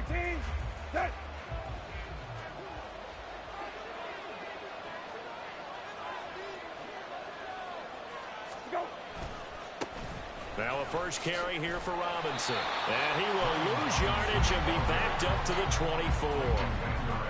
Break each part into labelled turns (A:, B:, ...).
A: team, set. Go.
B: Now a first carry here for Robinson. And he will lose yardage and be backed up to the 24.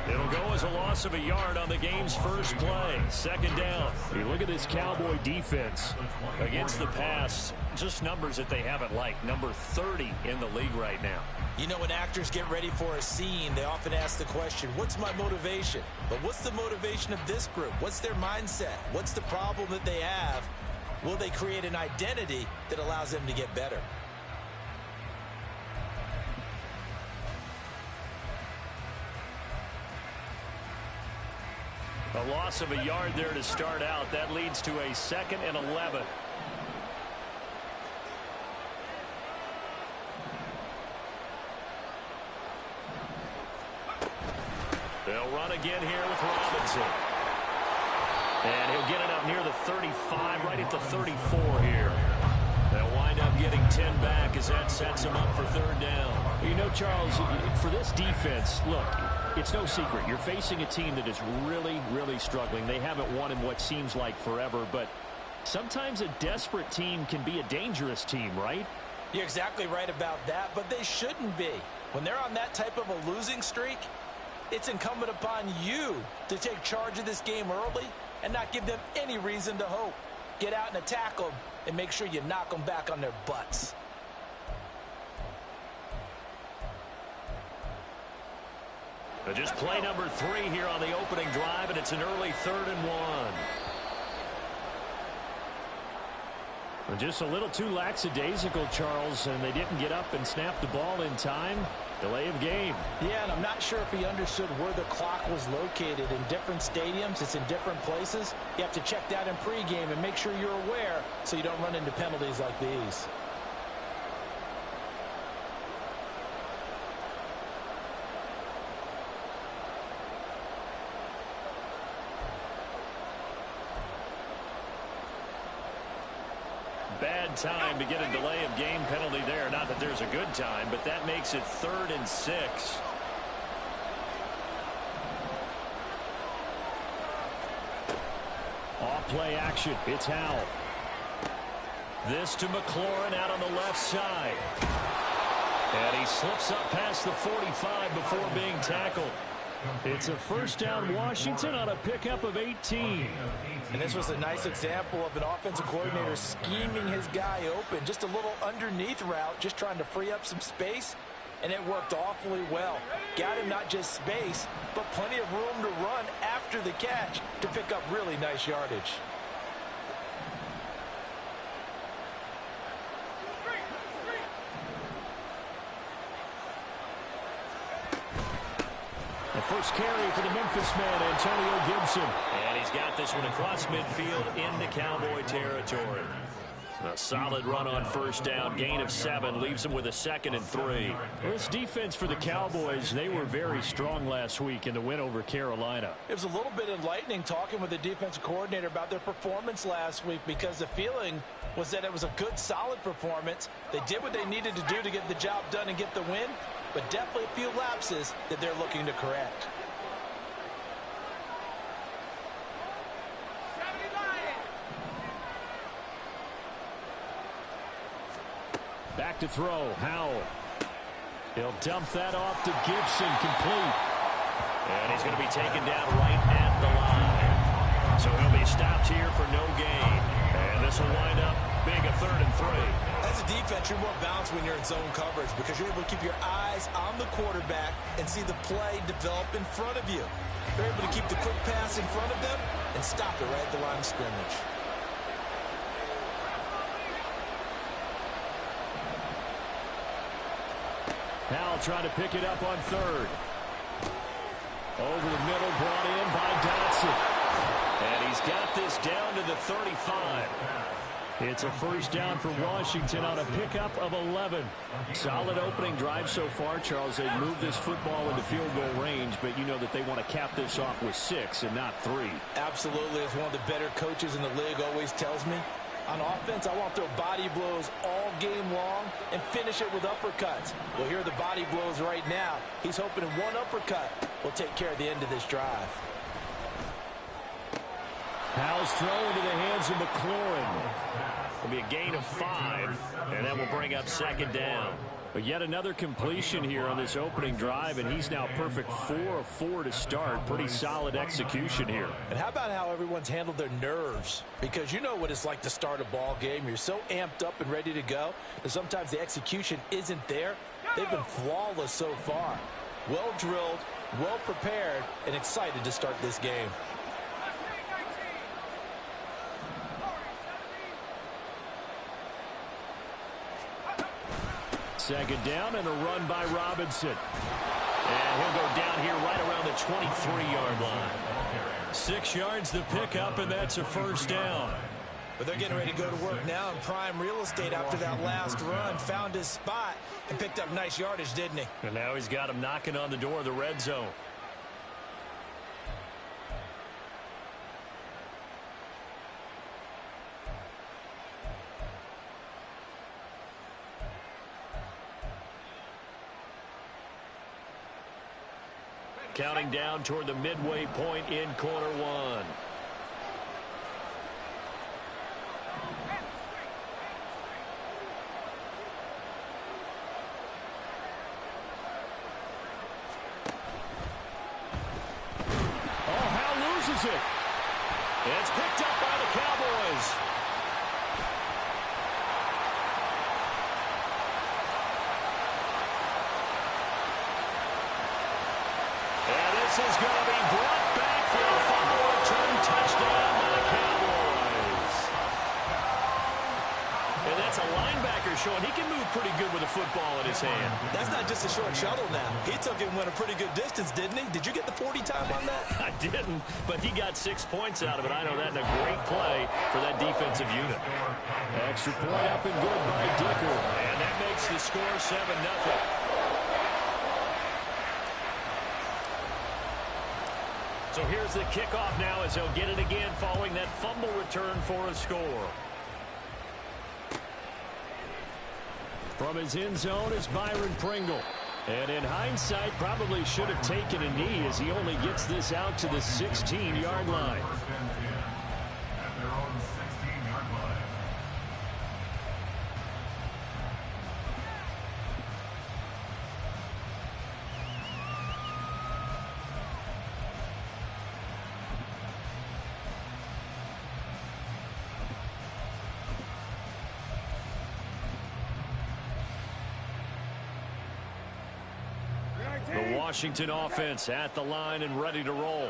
B: It'll go as a loss of a yard on the game's first play. Second down. You look at this Cowboy defense against the pass. Just numbers that they haven't liked. Number 30 in the league right now.
C: You know, when actors get ready for a scene, they often ask the question, what's my motivation? But what's the motivation of this group? What's their mindset? What's the problem that they have? Will they create an identity that allows them to get better?
B: A loss of a yard there to start out. That leads to a 2nd and 11. They'll run again here with Robinson. And he'll get it up near the 35, right at the 34 here. They'll wind up getting 10 back as that sets him up for third down.
D: You know, Charles, for this defense, look, it's no secret. You're facing a team that is really, really struggling. They haven't won in what seems like forever, but sometimes a desperate team can be a dangerous team, right?
C: You're exactly right about that, but they shouldn't be. When they're on that type of a losing streak, it's incumbent upon you to take charge of this game early and not give them any reason to hope. Get out and attack them and make sure you knock them back on their butts.
B: Just play number 3 here on the opening drive, and it's an early 3rd and 1.
D: Just a little too lackadaisical, Charles, and they didn't get up and snap the ball in time. Delay of game.
C: Yeah, and I'm not sure if he understood where the clock was located. In different stadiums, it's in different places. You have to check that in pregame and make sure you're aware so you don't run into penalties like these.
B: Bad time to get a delay of game penalty there. Not that there's a good time, but that makes it 3rd and 6.
D: Off play action. It's Howell.
B: This to McLaurin out on the left side. And he slips up past the 45 before being tackled.
D: It's a first down Washington on a pickup of 18.
C: And this was a nice example of an offensive coordinator scheming his guy open. Just a little underneath route, just trying to free up some space. And it worked awfully well. Got him not just space, but plenty of room to run after the catch to pick up really nice yardage.
D: The first carry for the Memphis man, Antonio Gibson.
B: And he's got this one across midfield into Cowboy territory. A solid run on first down. Gain of 7 leaves him with a 2nd and 3.
D: This defense for the Cowboys, they were very strong last week in the win over Carolina.
C: It was a little bit enlightening talking with the defensive coordinator about their performance last week, because the feeling was that it was a good, solid performance. They did what they needed to do to get the job done and get the win, but definitely a few lapses that they're looking to correct.
D: Back to throw, Howell. He'll dump that off to Gibson, complete.
B: And he's going to be taken down right at the line. So he'll be stopped here for no gain. And this will wind up being a 3rd and 3.
C: As a defense, you're more balanced when you're in zone coverage because you're able to keep your eyes on the quarterback and see the play develop in front of you. They're able to keep the quick pass in front of them and stop it right at the line of scrimmage.
D: Howell trying to pick it up on 3rd. Over the middle, brought in by Dotson.
B: And he's got this down to the 35.
D: It's a first down for Washington on a pickup of 11.
B: Solid opening drive so far, Charles. They've moved this football into field goal range, but you know that they want to cap this off with 6 and not 3.
C: Absolutely. As one of the better coaches in the league always tells me, On offense, I want to throw body blows all game long and finish it with uppercuts. Well, here are the body blows right now. He's hoping in one uppercut will take care of the end of this drive.
B: Powell's throw into the hands of McLaurin. It'll be a gain of 5, and that will bring up second down.
D: But yet another completion here on this opening drive, and he's now perfect 4 of 4 to start. Pretty solid execution here.
C: And how about how everyone's handled their nerves? Because you know what it's like to start a ball game. You're so amped up and ready to go that sometimes the execution isn't there. They've been flawless so far. Well drilled, well prepared, and excited to start this game.
D: Second down and a run by Robinson. And he'll go down here right around the 23-yard line.
B: 6 yards the pickup, and that's a first down.
C: But they're getting ready to go to work now in prime real estate after that last run. Found his spot and picked up nice yardage, didn't he?
B: And now he's got him knocking on the door of the red zone. Counting down toward the midway point in quarter 1.
D: Oh, Hal loses it.
B: It's picked up by the Cowboys. This is going to be brought back for a fumble return touchdown by the Cowboys. And that's a linebacker showing he can move pretty good with a football in his hand.
C: That's not just a short shuttle now. He took it and went a pretty good distance, didn't he? Did you get the 40 time on that?
B: I didn't, but he got 6 points out of it. I know that in a great play for that defensive unit.
D: Extra point up and good by Dicker.
B: And that makes the score 7-0. So here's the kickoff now as he'll get it again following that fumble return for a score.
D: From his end zone is Byron Pringle. And in hindsight, probably should have taken a knee as he only gets this out to the 16-yard line.
B: The Washington offense at the line and ready to roll.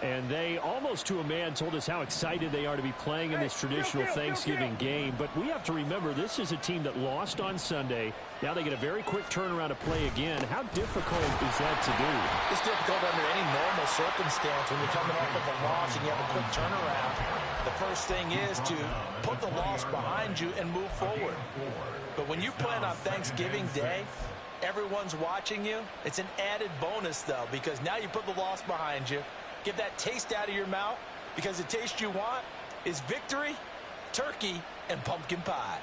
D: And they, almost to a man, told us how excited they are to be playing in this traditional Thanksgiving game. But we have to remember, this is a team that lost on Sunday. Now they get a very quick turnaround to play again. How difficult is that to do?
C: It's difficult under any normal circumstance when you're coming off of a loss and you have a quick turnaround. The first thing is to put the loss behind you and move forward. But when you play on Thanksgiving Day, everyone's watching you. It's an added bonus, though, because now you put the loss behind you. Get that taste out of your mouth, because the taste you want is victory, turkey, and pumpkin pie.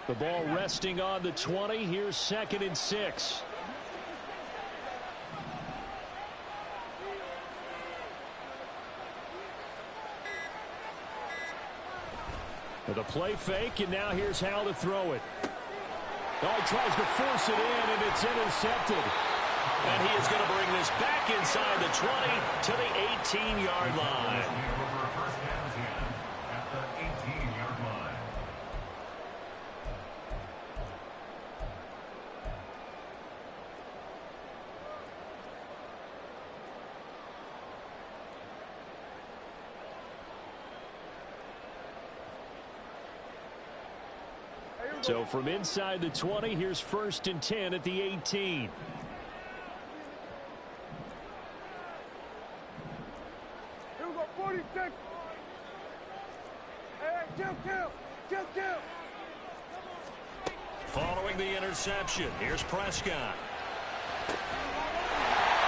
D: The ball resting on the 20. Here's 2nd and 6. The play fake, and now here's Hal to throw it. Oh, he tries to force it in, and it's intercepted.
B: And he is going to bring this back inside the 20 to the 18-yard line.
D: So from inside the 20, here's 1st and 10 at the 18.
A: Here we go, 46. Hey, kill.
B: Following the interception, here's Prescott. And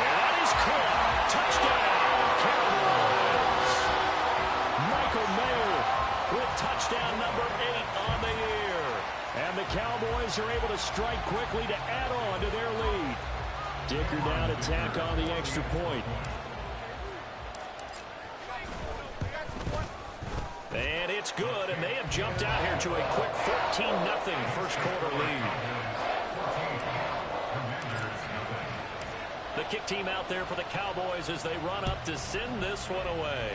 B: that is caught. Touchdown, Cowboys. Michael Mayer with touchdown number 8 on the year. And the Cowboys are able to strike quickly to add on to their lead. Dicker down to tack on the extra point. And it's good, and they have jumped out here to a quick 14-0 first quarter lead. The kick team out there for the Cowboys as they run up to send this one away.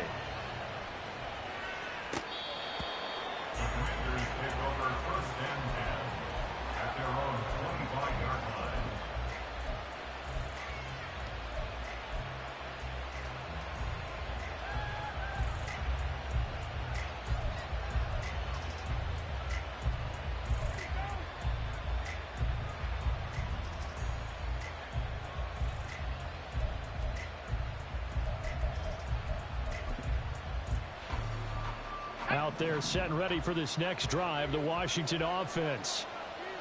D: Out there set and ready for this next drive, the Washington offense.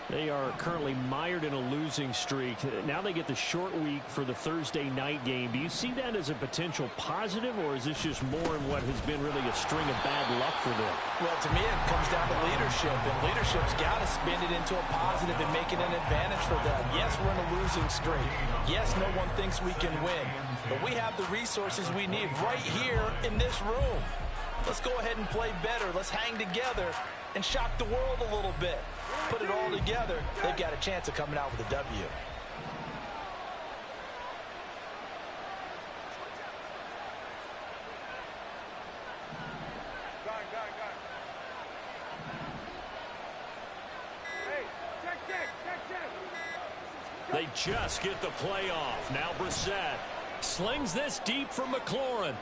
D: They are currently mired in a losing streak. Now they get the short week for the Thursday night game. Do you see that as a potential positive, or is this just more in what has been really a string of bad luck for them?
C: Well, to me, it comes down to leadership, and leadership's got to spin it into a positive and make it an advantage for them. Yes, we're in a losing streak. Yes, no one thinks we can win, but we have the resources we need right here in this room. Let's go ahead and play better. Let's hang together and shock the world a little bit. Put it all together. They've got a chance of coming out with a W.
A: Hey, check.
B: They just get the play off. Now Brissett slings this deep from McLaurin.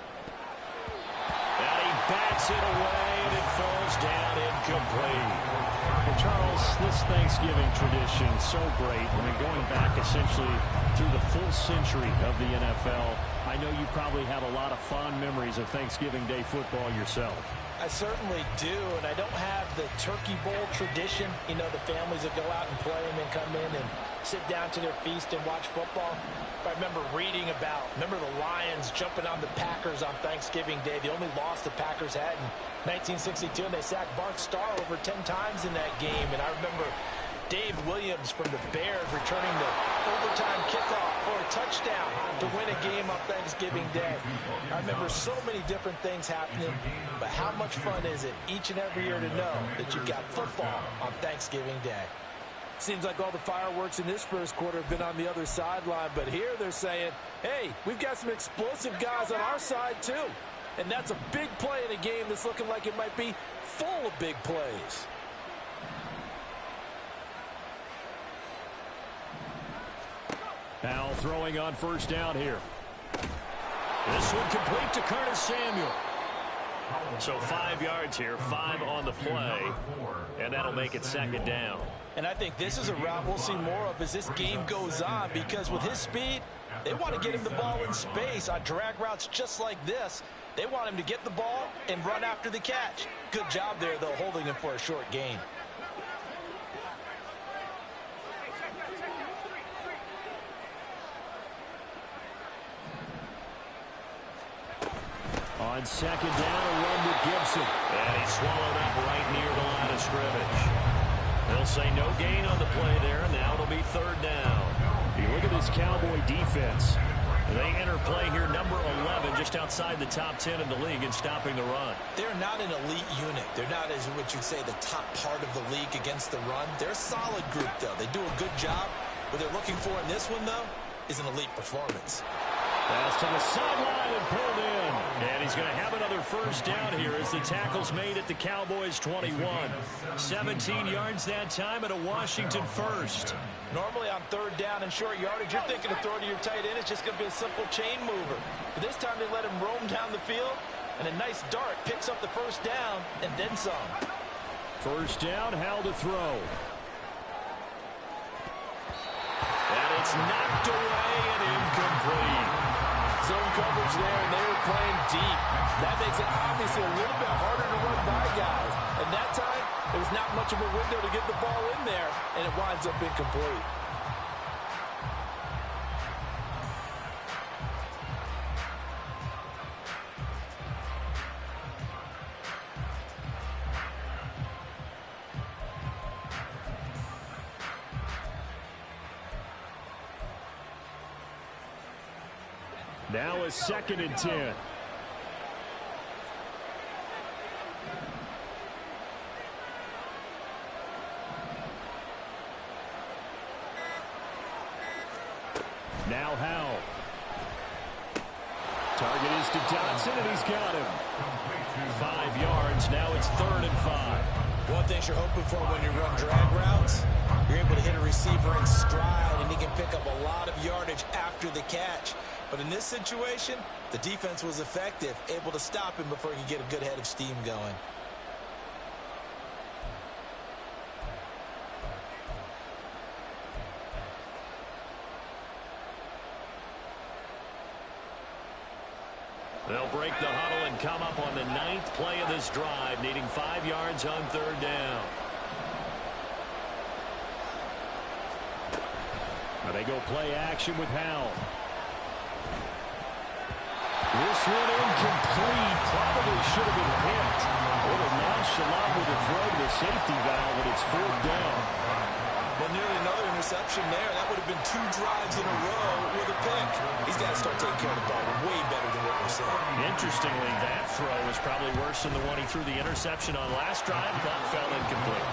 B: And he bats it away, and it falls down incomplete.
D: Well, Charles, this Thanksgiving tradition, so great. I mean, going back essentially through the full century of the NFL, I know you probably have a lot of fond memories of Thanksgiving Day football yourself.
C: I certainly do, and I don't have the Turkey Bowl tradition. You know, the families that go out and play and then come in and sit down to their feast and watch football. I remember reading about, the Lions jumping on the Packers on Thanksgiving Day. The only loss the Packers had in 1962, and they sacked Bart Starr over 10 times in that game. And I remember Dave Williams from the Bears returning the overtime kickoff for a touchdown to win a game on Thanksgiving Day. I remember so many different things happening, but how much fun is it each and every year to know that you've got football on Thanksgiving Day? Seems like all the fireworks in this first quarter have been on the other sideline, but here they're saying, hey, we've got some explosive guys on our side too. And that's a big play in a game that's looking like it might be full of big plays.
D: Now throwing on first down here.
B: This one complete to Curtis Samuel. So 5 yards here, 5 on the play, and that'll make it second down.
C: And I think this is a route we'll see more of as this game goes on, because with his speed, they want to get him the ball in space on drag routes just like this. They want him to get the ball and run after the catch. Good job there, though, holding him for a short gain.
D: On second down, a run with Gibson.
B: And he's swallowed up right near the line of scrimmage. They'll say no gain on the play there, and now it'll be third down.
D: You look at this Cowboy defense.
B: They enter play here, number 11, just outside the top 10 in the league in stopping the run.
C: They're not an elite unit. They're not, as what you'd say, the top part of the league against the run. They're a solid group, though. They do a good job. What they're looking for in this one, though, is an elite performance.
D: Pass to the sideline and pulled in.
B: And he's going to have another first down here as the tackle's made at the Cowboys' 21. 17 yards that time and a Washington first.
C: Normally on third down and short yardage, you're thinking of throwing to your tight end. It's just going to be a simple chain mover. But this time they let him roam down the field, and a nice dart picks up the first down and then some.
D: First down, how to throw.
B: And it's knocked away and incomplete.
C: Zone coverage there, and they were playing deep. That makes it obviously a little bit harder to run by guys. And that time, It was not much of a window to get the ball in there, and it winds up incomplete.
D: Now a 2nd and 10. Now Howell. Target is to Dotson, and he's got him. 5 yards. Now it's 3rd and 5.
C: One thing you're hoping for when you run drag routes, you're able to hit a receiver in stride, and he can pick up a lot of yardage after the catch. But in this situation, the defense was effective, able to stop him before he could get a good head of steam going.
B: They'll break the huddle and come up on the 9th play of this drive, needing 5 yards on 3rd down.
D: Now they go play action with Howell. This one incomplete. Probably should have been picked. A little nonchalant with a throw to the safety valve, and it's 4th down.
C: Well, nearly another interception there. That would have been 2 drives in a row with a pick. He's got to start taking care of the ball way better than what we're seeing.
B: Interestingly, that throw was probably worse than the one he threw the interception on last drive. That fell incomplete.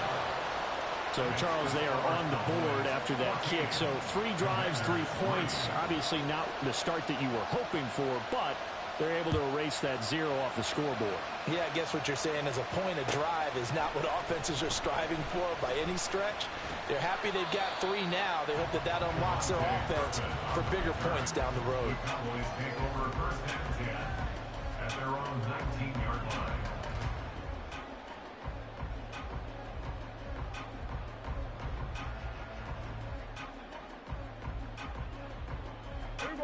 D: So, Charles, they are on the board after that kick. So 3 drives, 3 points. Obviously not the start that you were hoping for, but they're able to erase that 0 off the scoreboard.
C: Yeah, I guess what you're saying is a point of drive is not what offenses are striving for by any stretch. They're happy they've got 3 now. They hope that that unlocks their offense for bigger points down the road.
E: Cowboys take over 1st and 10 at their own 19-yard line.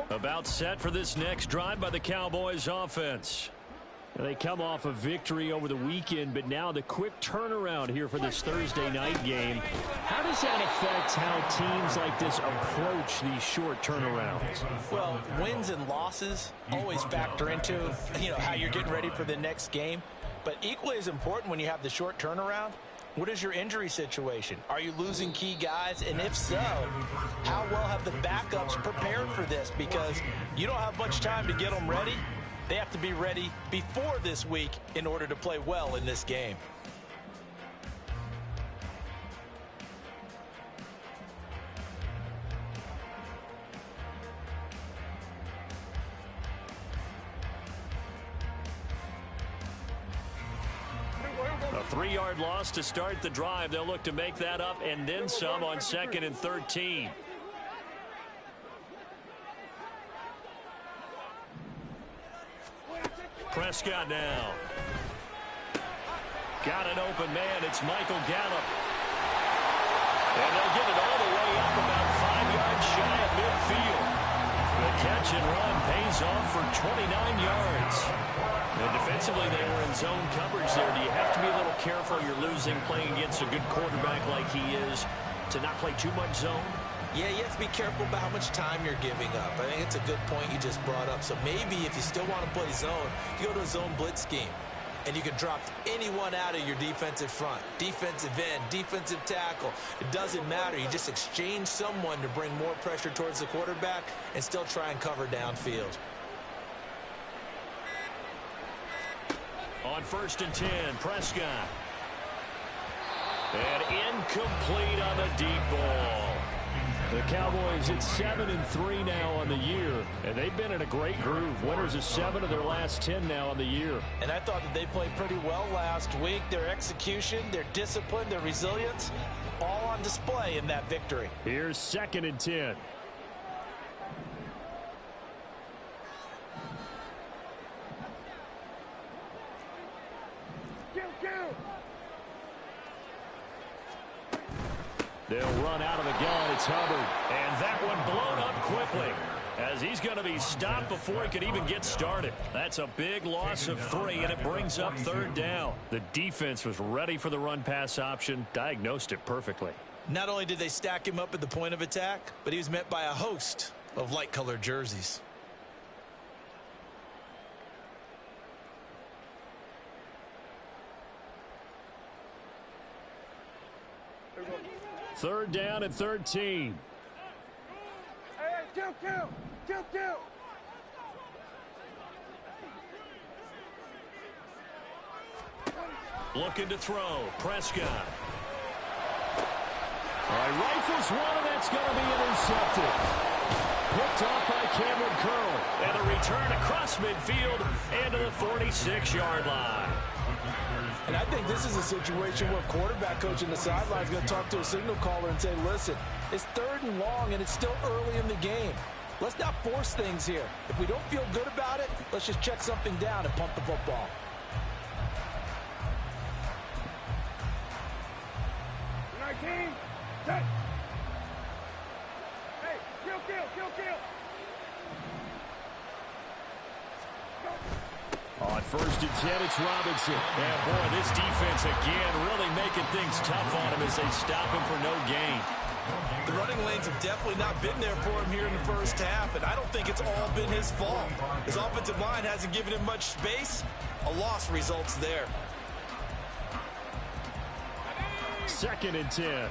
B: About set for this next drive by the Cowboys offense.
D: They come off a victory over the weekend, but now the quick turnaround here for this Thursday night game. How does that affect how teams like this approach these short turnarounds?
C: Well, wins and losses always factor into, how you're getting ready for the next game. But equally as important when you have the short turnaround, what is your injury situation? Are you losing key guys? And if so, how well have the backups prepared for this? Because you don't have much time to get them ready. They have to be ready before this week in order to play well in this game.
B: A 3-yard loss to start the drive. They'll look to make that up and then some on 2nd and 13. Prescott now. Got an open man. It's Michael Gallup. And they'll get it all the way up about 5 yards shy of midfield. The catch and run pays off for 29 yards. And defensively, they were in zone coverage there. Do you have to be a little careful? You're losing playing against a good quarterback like he is to not play too much zone?
C: Yeah, you have to be careful about how much time you're giving up. I think it's a good point you just brought up. So maybe if you still want to play zone, you go to a zone blitz scheme. And you can drop anyone out of your defensive front. Defensive end, defensive tackle. It doesn't matter. You just exchange someone to bring more pressure towards the quarterback and still try and cover downfield.
B: On 1st and 10, Prescott. And incomplete on the deep ball.
D: The Cowboys at 7-3 now on the year, and they've been in a great groove. Winners of 7 of their last 10 now on the year.
C: And I thought that they played pretty well last week. Their execution, their discipline, their resilience, all on display in that victory.
D: Here's 2nd and 10. They'll run out of the gun. It's Hubbard.
B: And that one blown up quickly. as he's going to be stopped before he could even get started. That's a big loss of 3, and it brings up 3rd down.
D: The defense was ready for the run-pass option, diagnosed it perfectly.
C: Not only did they stack him up at the point of attack, but he was met by a host of light-colored jerseys.
B: Third down and 13.
A: Hey, kill.
B: Looking to throw. Prescott. All right, rifles one, and that's going to be intercepted. Picked off by Cameron Curl. And a return across midfield and to the 46-yard line.
C: And I think this is a situation where a quarterback coach in the sideline is going to talk to a signal caller and say, listen, it's 3rd and long, and it's still early in the game. Let's not force things here. If we don't feel good about it, let's just check something down and punt the football.
A: Set. Hey, kill.
B: On 1st and 10, it's Robinson. And boy, this defense again really making things tough on him as they stop him for no gain.
C: The running lanes have definitely not been there for him here in the first half, and I don't think it's all been his fault. His offensive line hasn't given him much space. A loss results there.
B: 2nd and 10.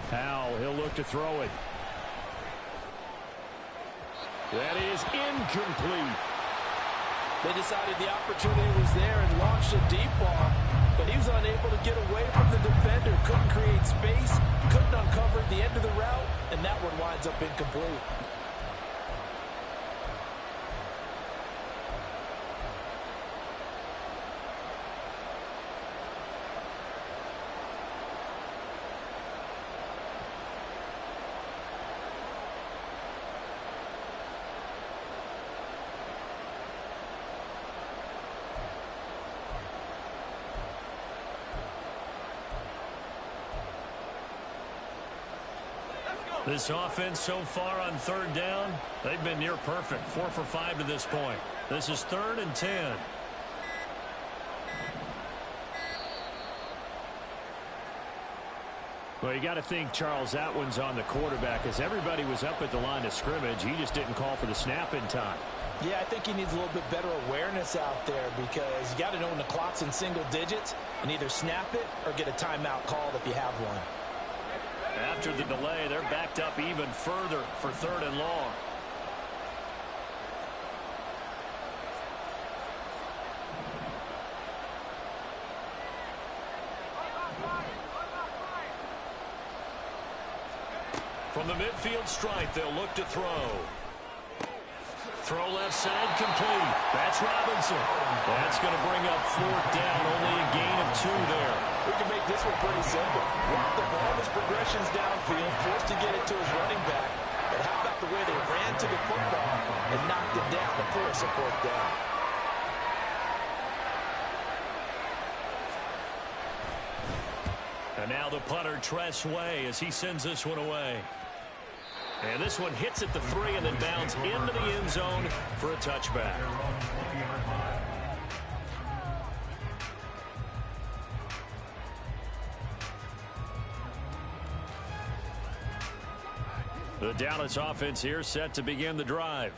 B: Powell, he'll look to throw it. That is incomplete.
C: They decided the opportunity was there and launched a deep ball, but he was unable to get away from the defender, couldn't create space, couldn't uncover the end of the route, and that one winds up incomplete.
B: This offense so far on 3rd down, they've been near perfect. 4 for 5 to this point. This is 3rd and 10. Well, you got to think, Charles, that one's on the quarterback. As everybody was up at the line of scrimmage, he just didn't call for the snap in time.
C: Yeah, I think he needs a little bit better awareness out there because you got to know when the clock's in single digits and either snap it or get a timeout called if you have one.
B: After the delay, they're backed up even further for 3rd and long. From the midfield stripe, they'll look to throw. Throw left side complete. That's Robinson. That's going to bring up 4th down. Only a gain of 2 there.
C: We can make this one pretty simple. Walk the ball, his progressions downfield, forced to get it to his running back. But how about the way they ran to the football and knocked it down to force a 4th down?
B: And now the punter, Tress Way, as he sends this one away. And this one hits at the 3 and then bounds into the end zone for a touchback. The Dallas offense here set to begin the drive.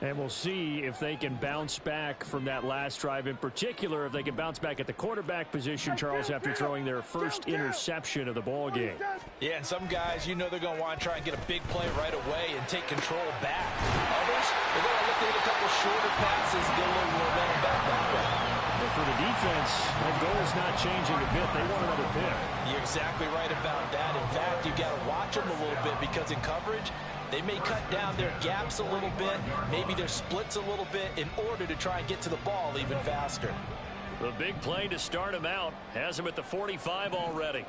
B: And we'll see if they can bounce back from that last drive, in particular if they can bounce back at the quarterback position, Charles, after throwing their first interception of the ball game.
C: Yeah, and some guys, you know they're going to want to try and get a big play right away and take control back. Others, they're going to look to hit a couple shorter passes, get a little momentum back that way.
B: But for the defense, that goal is not changing a bit. They want another pick.
C: You're exactly right about that. In fact, you got to watch them a little bit because in coverage, they may cut down their gaps a little bit, maybe their splits a little bit in order to try and get to the ball even faster.
B: The big play to start him out has him at the 45 already.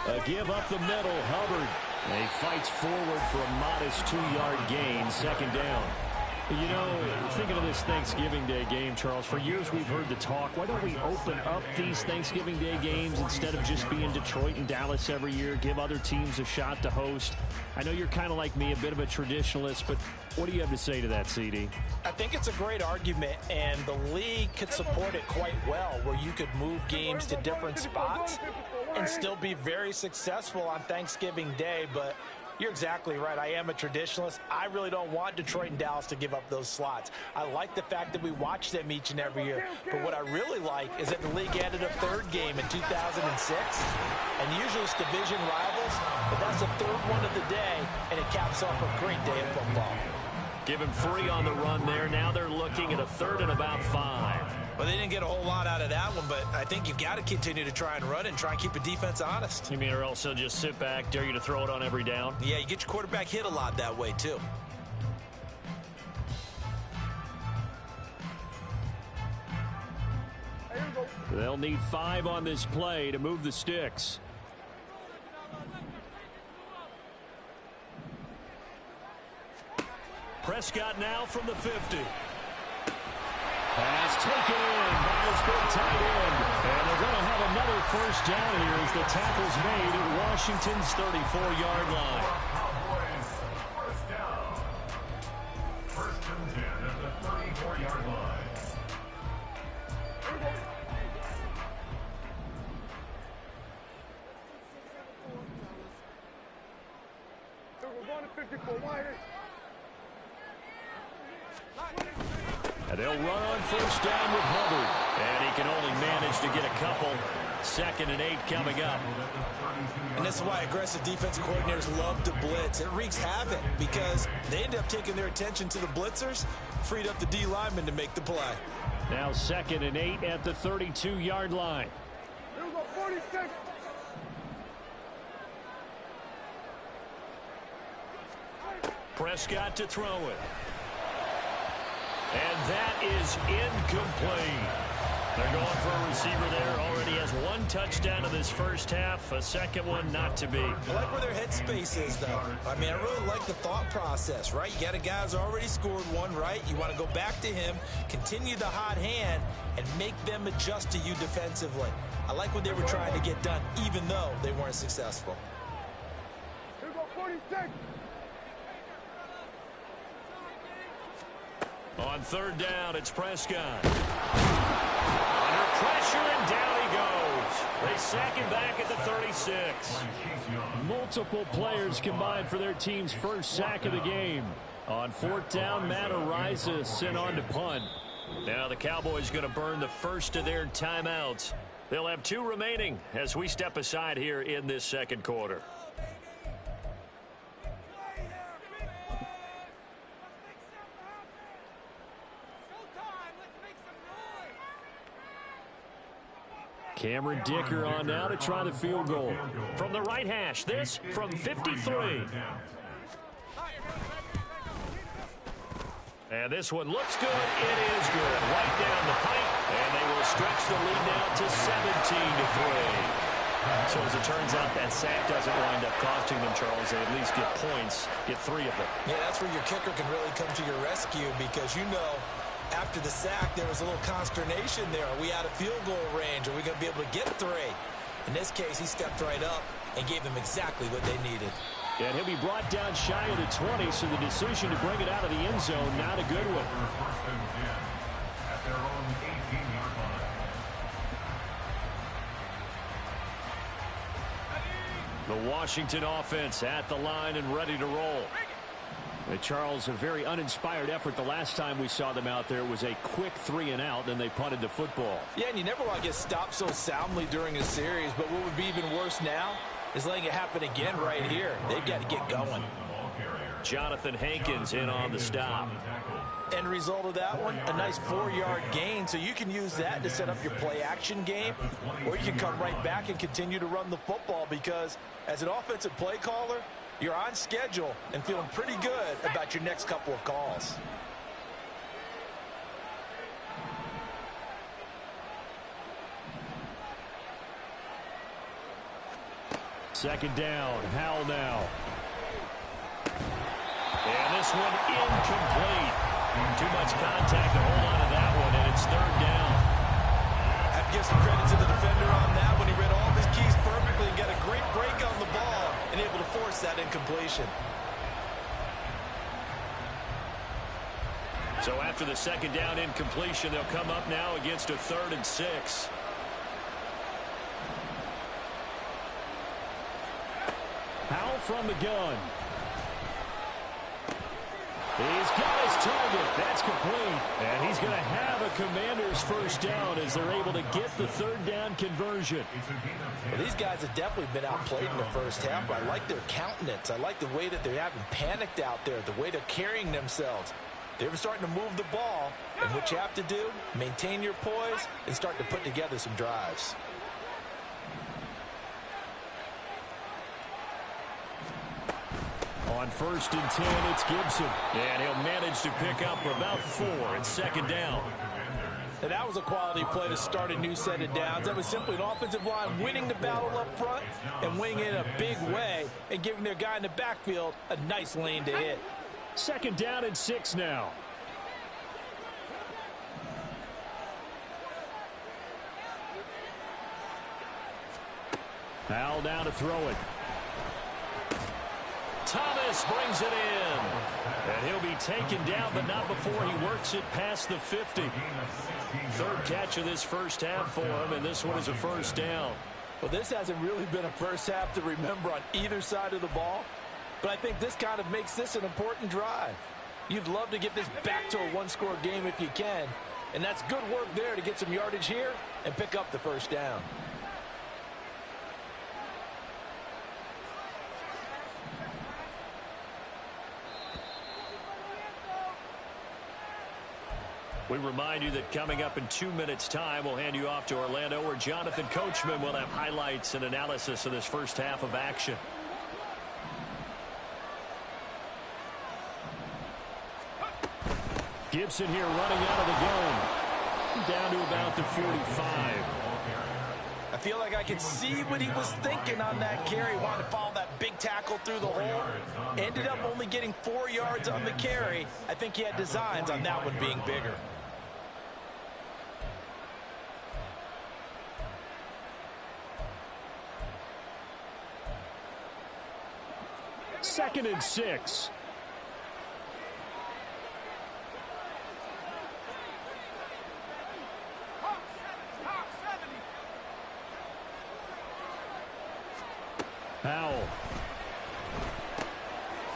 B: A give up the middle. Hubbard
D: He fights forward for a modest 2-yard gain, second down. You know, thinking of this Thanksgiving Day game, Charles, for years we've heard the talk, why don't we open up these Thanksgiving Day games instead of just being Detroit and Dallas every year, give other teams a shot to host? I know you're kind of like me, a bit of a traditionalist, but what do you have to say to that, CD?
C: I think it's a great argument, and the league could support it quite well, where you could move games to different spots and still be very successful on Thanksgiving Day, but you're exactly right. I am a traditionalist. I really don't want Detroit and Dallas to give up those slots. I like the fact that we watch them each and every year. But what I really like is that the league added a third game in 2006. And usually it's division rivals, but that's the third one of the day, and it caps off a great day of football.
B: Give him 3 on the run there. Now they're looking at a 3rd and about 5.
C: Well, they didn't get a whole lot out of that one, but I think you've got to continue to try and run and try and keep the defense honest.
B: You mean or else they'll just sit back, dare you to throw it on every down?
C: Yeah, you get your quarterback hit a lot that way, too.
D: They'll need 5 on this play to move the sticks.
B: Prescott now from the 50.
D: Pass taken in by his big tight end. And they're going to have another first down here as the tackle's made at Washington's 34-yard line.
E: Cowboys, first down. 1st and 10 at the 34-yard line.
A: We're going to 54 wider.
B: And they'll run on first down with Hubbard. And he can only manage to get a couple. 2nd and 8 coming up.
C: And this is why aggressive defensive coordinators love to blitz. It wreaks havoc because they end up taking their attention to the blitzers, freed up the D lineman to make the play.
D: Now 2nd and 8 at the 32-yard line.
A: Here we go, 46.
B: Prescott to throw it. And that is incomplete. They're going for a receiver there. Already has 1 touchdown in this first half. A second one not to be.
C: I like where their headspace is, though. I mean, I really like the thought process, right? You got a guy who's already scored 1, right? You want to go back to him, continue the hot hand, and make them adjust to you defensively. I like what they were trying to get done, even though they weren't successful.
A: Here we go, 46.
B: On 3rd down, it's Prescott. Under pressure, and down he goes. They sack him back at the 36.
D: Multiple players combined for their team's first sack of the game. On 4th down, Matt Araiza sent on to punt.
B: Now the Cowboys going to burn the first of their timeouts. They'll have 2 remaining as we step aside here in this second quarter.
D: Cameron Dicker on now to try the field goal.
B: From the right hash, this from 53. And this one looks good. It is good. Right down the pipe. And they will stretch the lead now to 17-3. So as it turns out, that sack doesn't wind up costing them, Charles. They at least get points, get 3 of them.
C: Yeah, that's where your kicker can really come to your rescue because you know after the sack there was a little consternation there. Are we out of field goal range? Are we going to be able to get 3? In this case, he stepped right up and gave them exactly what they needed.
D: And he'll be brought down shy of the 20, so the decision to bring it out of the end zone, not a good one.
E: 1st and 10 at their own 18-yard line.
D: The Washington offense at the line and ready to roll. Charles, a very uninspired effort the last time we saw them out there was a quick 3 and out, then they punted the football.
C: Yeah, and you never want to get stopped so soundly during a series, but what would be even worse now is letting it happen again right here. They've got to get going.
B: Jonathan Hankins in on the stop.
C: End result of that one, a nice 4-yard gain, so you can use that to set up your play-action game, or you can come right back and continue to run the football because as an offensive play caller, you're on schedule and feeling pretty good about your next couple of calls.
D: Second down, Howell now.
B: this one incomplete. Too much contact to hold on to that one, and it's third down.
C: I have to give some credit to the defender on that when he read all of his keys perfectly and got a great break on the ball and able to force that incompletion.
B: So after the second down incompletion, they'll come up now against a 3rd and 6.
D: Powell from the gun. He's got his target. That's complete. And he's going to have a Commander's first down as they're able to get the 3rd down conversion.
C: Well, these guys have definitely been outplayed in the first half, but I like their countenance. I like the way that they haven't panicked out there, the way they're carrying themselves. They're starting to move the ball, and what you have to do, maintain your poise and start to put together some drives.
D: On 1st and 10, it's Gibson.
B: And he'll manage to pick up about 4 at 2nd down.
C: And that was a quality play to start a new set of downs. That was simply an offensive line winning the battle up front and winning it in a big way and giving their guy in the backfield a nice lane to hit.
D: 2nd down and 6 now. Powell down to throw it.
B: Thomas brings it in. And he'll be taken down, but not before he works it past the 50. 3rd catch of this first half for him, and this one is a first down.
C: Well, this hasn't really been a first half to remember on either side of the ball, but I think this kind of makes this an important drive. You'd love to get this back to a one-score game if you can, and that's good work there to get some yardage here and pick up the first down.
B: We remind you that coming up in 2 minutes' time, we'll hand you off to Orlando, where Jonathan Coachman will have highlights and analysis of this first half of action.
D: Gibson here running out of the gun. Down to about the 45.
C: I feel like I can see what he was thinking on that carry. Wanted to follow that big tackle through the hole. Ended up only getting 4 yards on the carry. I think he had designs on that one being bigger.
D: 2nd and 6. Powell.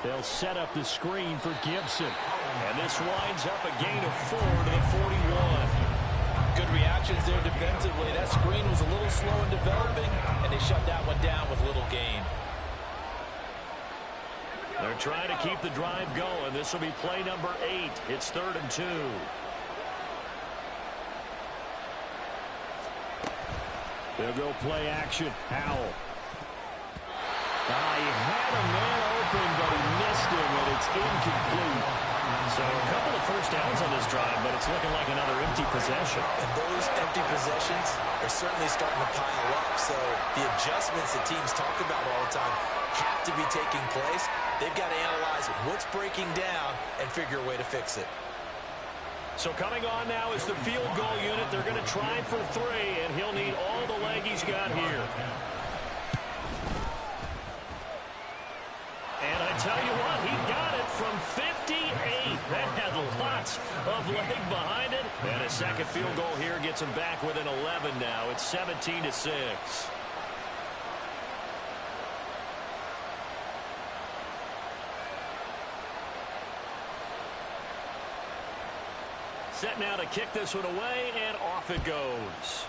D: They'll set up the screen for Gibson.
B: And this winds up a gain of 4 to the 41.
C: Good reactions there defensively. That screen was a little slow in developing, and they shut that one down with little gain.
B: They're trying to keep the drive going. This will be play number 8. It's 3rd and 2.
D: They'll go play action. Powell. He had a man open, but he missed him, and it's incomplete.
B: So a couple of first downs on this drive, but it's looking like another empty possession.
C: And those empty possessions are certainly starting to pile up. So the adjustments that teams talk about all the time have to be taking place. They've got to analyze what's breaking down and figure a way to fix it.
B: So coming on now is the field goal unit. They're going to try for 3, and he'll need all the leg he's got here. And I tell you what, he got it from 58. That had lots of leg behind it. And a second field goal here gets him back within 11 now. It's 17-6. Set now to kick this one away, and off it goes.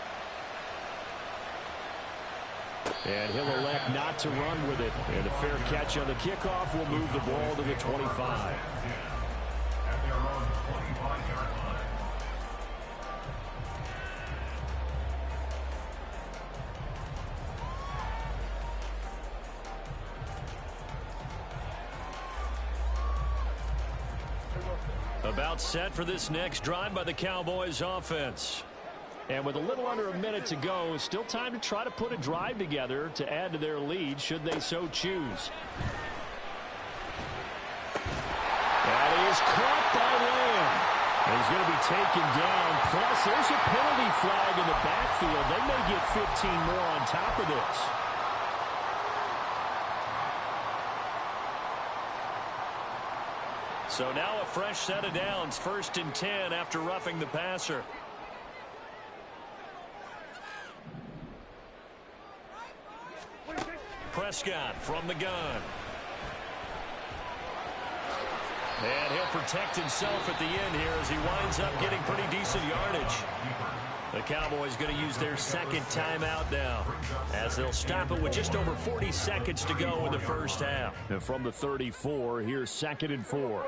D: And he'll elect not to run with it. And a fair catch on the kickoff will move the ball to the 25.
E: At their own 25-yard line.
B: About set for this next drive by the Cowboys offense.
D: And with a little under a minute to go, still time to try to put a drive together to add to their lead should they so choose.
B: And
D: he's going to be taken down. Plus, there's a penalty flag in the backfield. They may get 15 more on top of this.
B: So now a fresh set of downs. 1st and 10 after roughing the passer. Prescott from the gun. And he'll protect himself at the end here as he winds up getting pretty decent yardage. The Cowboys going to use their 2nd timeout now as they'll stop it with just over 40 seconds to go in the first half.
D: And from the 34, here's 2nd and 4.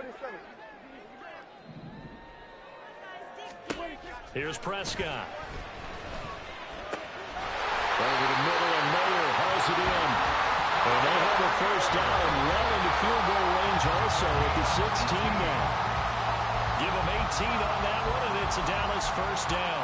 B: Here's Prescott.
D: Over the middle, and Mayer hauls it in. And they have a first down well into field goal range also at the 16 now.
B: Give them 18 on that one, and it's a Dallas first down.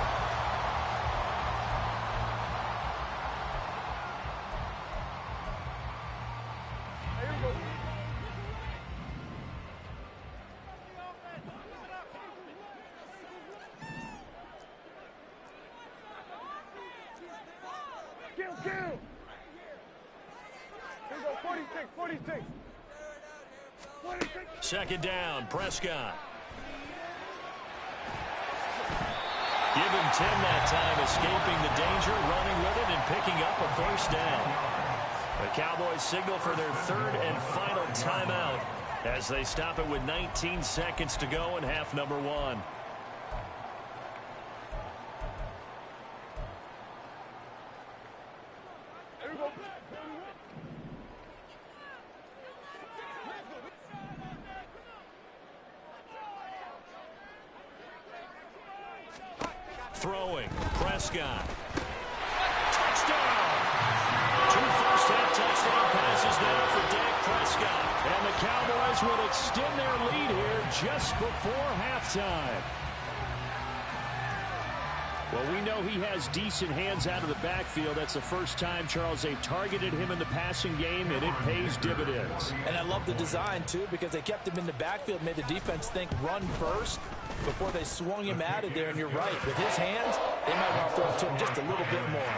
A: Kill. Here we go, 46.
B: 2nd down, Prescott. Give him 10 that time, escaping the danger, running with it, and picking up a first down. The Cowboys signal for their 3rd and final timeout as they stop it with 19 seconds to go in half number 1. Throwing, Prescott. Touchdown! 2 first-half touchdown passes now for Dak Prescott.
D: And the Cowboys will extend their lead here just before halftime. Well, we know he has decent hands out of the backfield. That's the first time, Charles, they've targeted him in the passing game, and it pays dividends.
C: And I love the design, too, because they kept him in the backfield, made the defense think run first before they swung him out of there. And you're right, with his hands, they might want to throw it to him just a little bit more.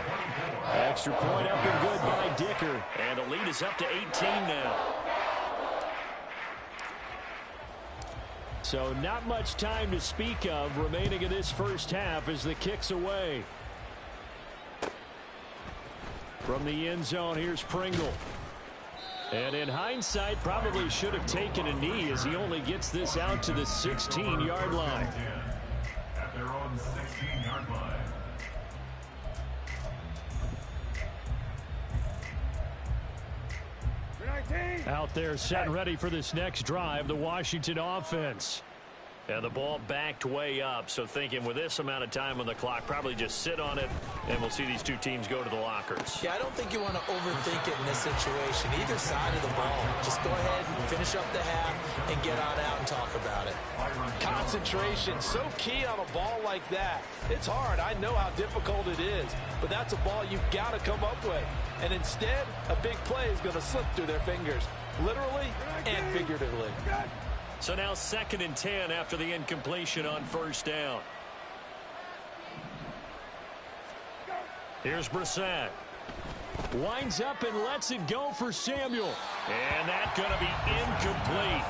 D: Extra point up and good by Dicker.
B: And the lead is up to 18 now.
D: So not much time to speak of remaining in this first half as the kick's away. From the end zone, here's Pringle. And in hindsight, probably should have taken a knee as he only gets this out to the 16-yard line.
E: At their own 16-yard line.
D: Out there set and ready for this next drive, the Washington offense.
B: And the ball backed way up, so thinking with this amount of time on the clock, probably just sit on it, and we'll see these two teams go to the lockers.
C: Yeah, I don't think you want to overthink it in this situation. Either side of the ball, just go ahead and finish up the half and get on out and talk about it.
F: Concentration, so key on a ball like that. It's hard. I know how difficult it is, but that's a ball you've got to come up with. And instead, a big play is going to slip through their fingers, literally and figuratively.
B: So now 2nd and 10 after the incompletion on first down. Here's Brissett.
D: Winds up and lets it go for Samuel.
B: And that's going to be incomplete.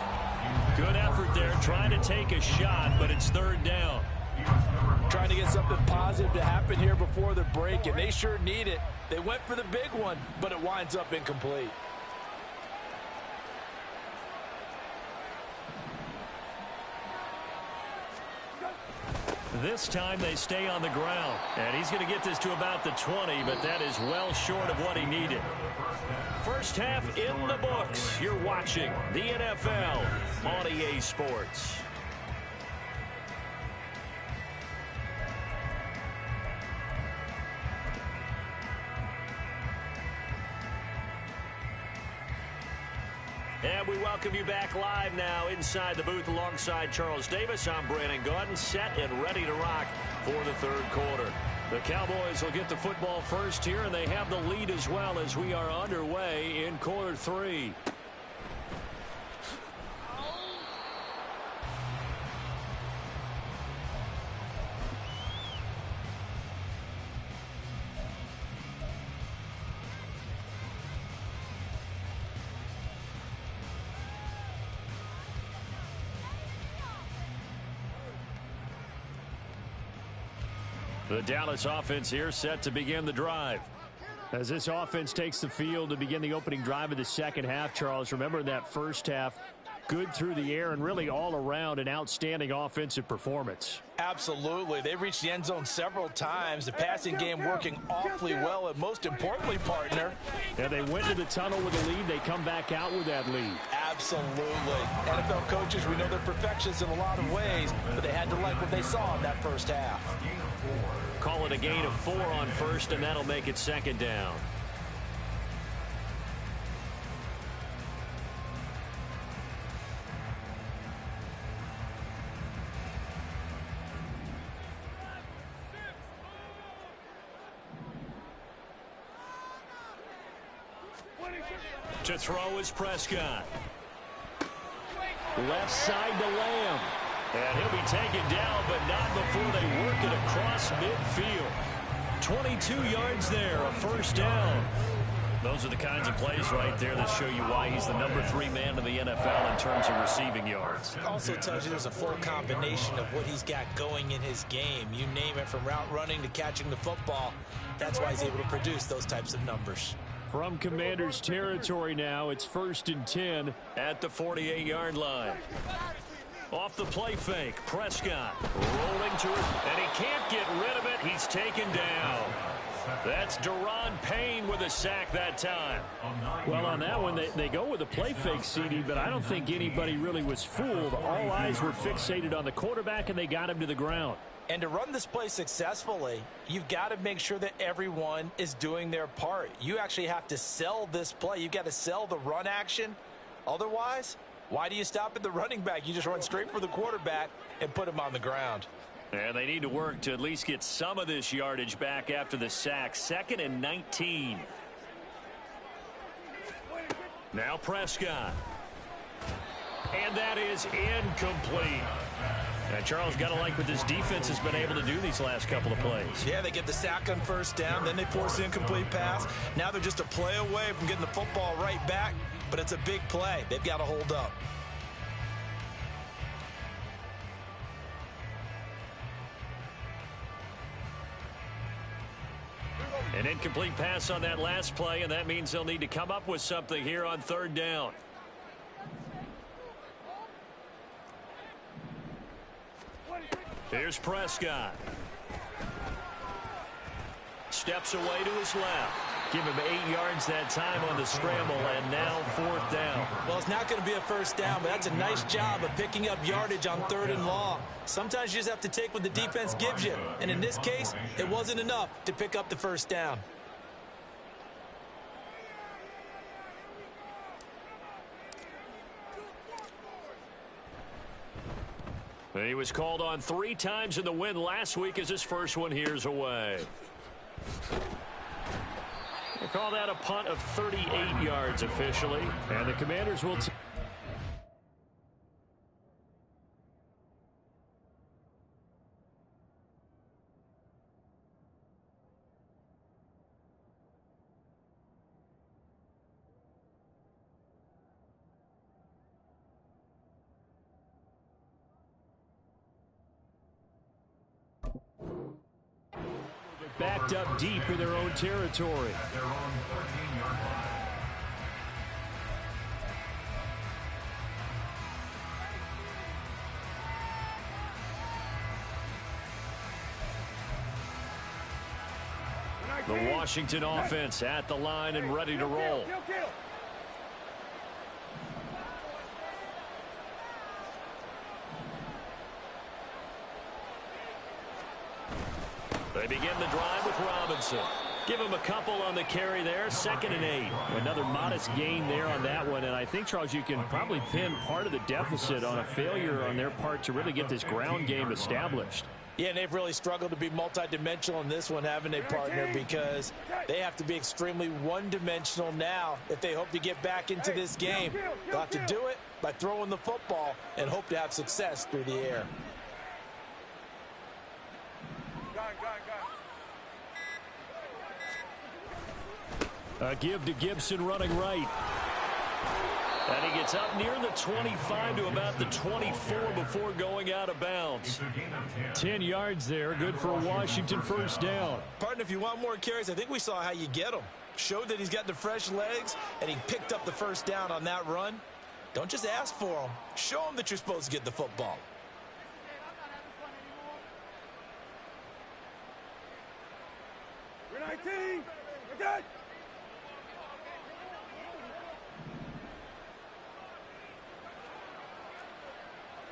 B: Good effort there, trying to take a shot, but it's 3rd down.
F: Trying to get something positive to happen here before the break, and they sure need it. They went for the big one, but it winds up incomplete.
B: This time they stay on the ground. And he's going to get this to about the 20, but that is well short of what he needed. First half in the books. You're watching the NFL on EA Sports. And we welcome you back live now inside the booth alongside Charles Davis. I'm Brandon Gaudin, set and ready to rock for the 3rd quarter. The Cowboys will get the football first here, and they have the lead as well as we are underway in quarter 3. The Dallas offense here set to begin the drive.
D: As this offense takes the field to begin the opening drive of the second half, Charles, remember that first half, good through the air and really all around an outstanding offensive performance.
C: Absolutely. They reached the end zone several times. The passing game working awfully well, and most importantly, partner.
D: Yeah, they went to the tunnel with a lead. They come back out with that lead.
C: Absolutely. NFL coaches, we know they're perfectionists in a lot of ways, but they had to like what they saw in that first half.
B: Call it a gain of 4 on first, and that'll make it second down. To throw is Prescott.
D: Left side to Lamb.
B: And he'll be taken down, but not before they work it across midfield. 22 yards there, a first down. Those are the kinds of plays right there that show you why he's the #3 man in the NFL in terms of receiving yards.
C: It also tells you there's a full combination of what he's got going in his game. You name it, from route running to catching the football. That's why he's able to produce those types of numbers.
D: From Commander's territory now, it's 1st and 10
B: at the 48-yard line. Off the play fake, Prescott rolling to it, and he can't get rid of it. He's taken down. That's Daron Payne with a sack that time.
D: Well, on that one, they go with a play fake, CD, but I don't think anybody really was fooled. All eyes were fixated on the quarterback, and they got him to the ground.
C: And to run this play successfully, you've got to make sure that everyone is doing their part. You actually have to sell this play. You've got to sell the run action. Otherwise, why do you stop at the running back? You just run straight for the quarterback and put him on the ground.
B: And they need to work to at least get some of this yardage back after the sack. 2nd and 19. Now Prescott. And that is incomplete. And Charles, got to like what this defense has been able to do these last couple of plays.
C: Yeah, they get the sack on first down, then they force the incomplete pass. Now they're just a play away from getting the football right back, but it's a big play. They've got to hold up.
B: An incomplete pass on that last play, and that means they'll need to come up with something here on 3rd down. Here's Prescott. Steps away to his left. Give him 8 yards that time on the scramble, and now 4th down.
C: Well, it's not going to be a first down, but that's a nice job of picking up yardage on 3rd and long. Sometimes you just have to take what the defense gives you, and in this case, it wasn't enough to pick up the first down.
B: He was called on 3 times in the win last week as his first one here's away. They call that a punt of 38 yards officially.
D: And the Commanders will... backed up deep in their own territory.
E: Their own 14-yard line.
B: The Washington offense at the line and ready to roll. They begin the drive with Robinson. Give him a couple on the carry there. 2nd and 8.
D: Another modest gain there on that one. And I think, Charles, you can probably pin part of the deficit on a failure on their part to really get this ground game established.
C: Yeah, and they've really struggled to be multidimensional in this one, haven't they, partner? Because they have to be extremely one-dimensional now if they hope to get back into this game. They'll have to do it by throwing the football and hope to have success through the air.
D: A give to Gibson running right.
B: And he gets up near the 25 to about the 24 before going out of bounds.
D: 10 yards there. Good for a Washington first down.
C: Partner, if you want more carries, I think we saw how you get them. Showed that he's got the fresh legs, and he picked up the first down on that run. Don't just ask for them. Show them that you're supposed to get the football.
A: You're 19. You're good.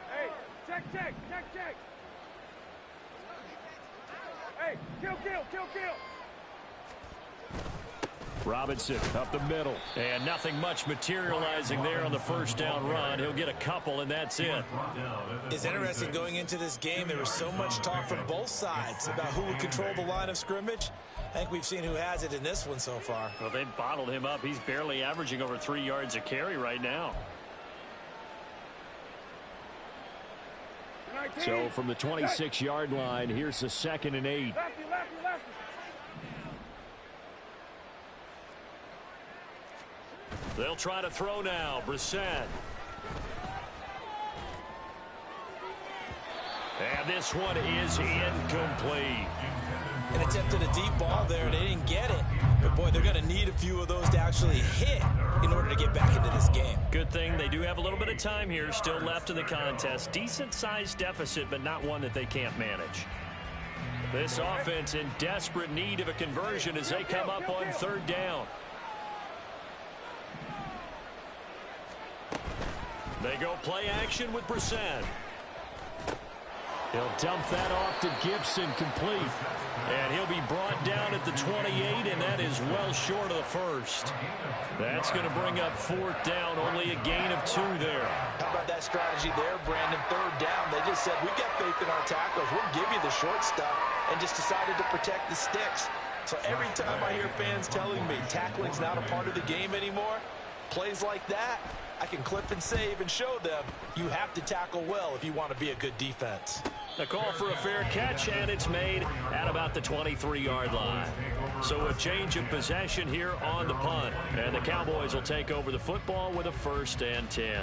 A: Hey, check. Hey, kill.
D: Robinson up the middle.
B: And nothing much materializing there on the first down run. He'll get a couple, and that's it.
C: It's interesting going into this game. There was so much talk from both sides about who would control the line of scrimmage. I think we've seen who has it in this one so far.
B: Well, they bottled him up. He's barely averaging over 3 yards a carry right now.
D: So from the 26-yard line, here's the 2nd and 8.
A: Lefty.
B: They'll try to throw now. Brissett. And this one is incomplete.
C: And attempted a deep ball there. They didn't get it. But, boy, they're going to need a few of those to actually hit in order to get back into this game.
B: Good thing they do have a little bit of time here still left in the contest. Decent-sized deficit, but not one that they can't manage. This offense in desperate need of a conversion as they come up on 3rd down. They go play action with Brissett.
D: He'll dump that off to Gibson, complete.
B: And he'll be brought down at the 28, and that is well short of the first. That's going to bring up 4th down, only a gain of 2 there.
C: How about that strategy there, Brandon? 3rd down, they just said, we got faith in our tackles. We'll give you the short stuff, and just decided to protect the sticks. So every time I hear fans telling me tackling's not a part of the game anymore, plays like that, I can clip and save and show them you have to tackle well if you want to be a good defense.
B: A call for a fair catch, and it's made at about the 23-yard line. So a change of possession here on the punt. And the Cowboys will take over the football with a 1st and 10.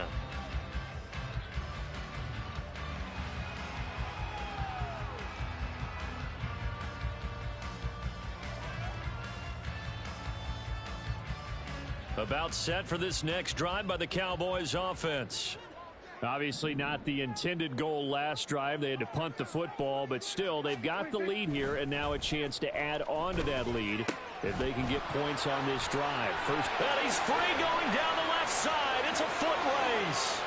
B: About set for this next drive by the Cowboys offense.
D: Obviously not the intended goal last drive. They had to punt the football, but still they've got the lead here, and now a chance to add on to that lead if they can get points on this drive. First,
B: and he's free going down the left side. It's a foot race.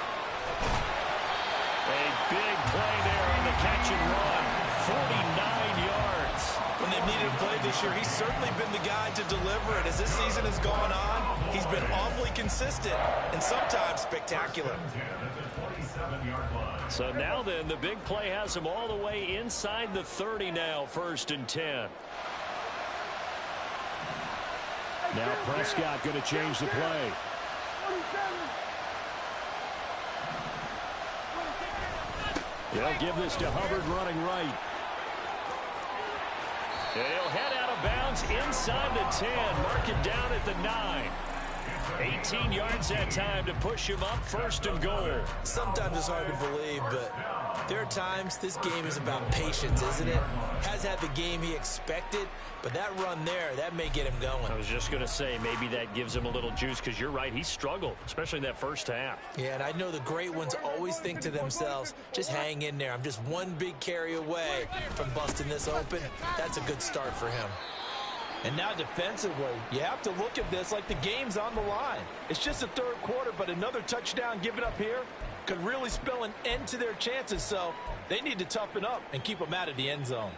B: A big play there on the catch and run. 49 yards.
C: When they've needed a play this year, he's certainly been the guy to deliver it. As this season has gone on, he's been awfully consistent and sometimes spectacular.
B: So now then, the big play has him all the way inside the 30 now, 1st and 10.
D: Now Prescott going to change the play. They'll give this to Hubbard running right.
B: He'll head out of bounds inside the 10. Mark it down at the 9. 18 yards that time to push him up 1st and goal.
C: Sometimes it's hard to believe, but there are times this game is about patience, isn't it? Has had the game he expected, but that run there, that may get him going.
B: I was just going to say, maybe that gives him a little juice, because you're right, he struggled, especially in that first half.
C: Yeah, and I know the great ones always think to themselves, just hang in there. I'm just one big carry away from busting this open. That's a good start for him. And now defensively, you have to look at this like the game's on the line. It's just the 3rd quarter, but another touchdown given up here could really spell an end to their chances. So they need to toughen up and keep them out of the end zone.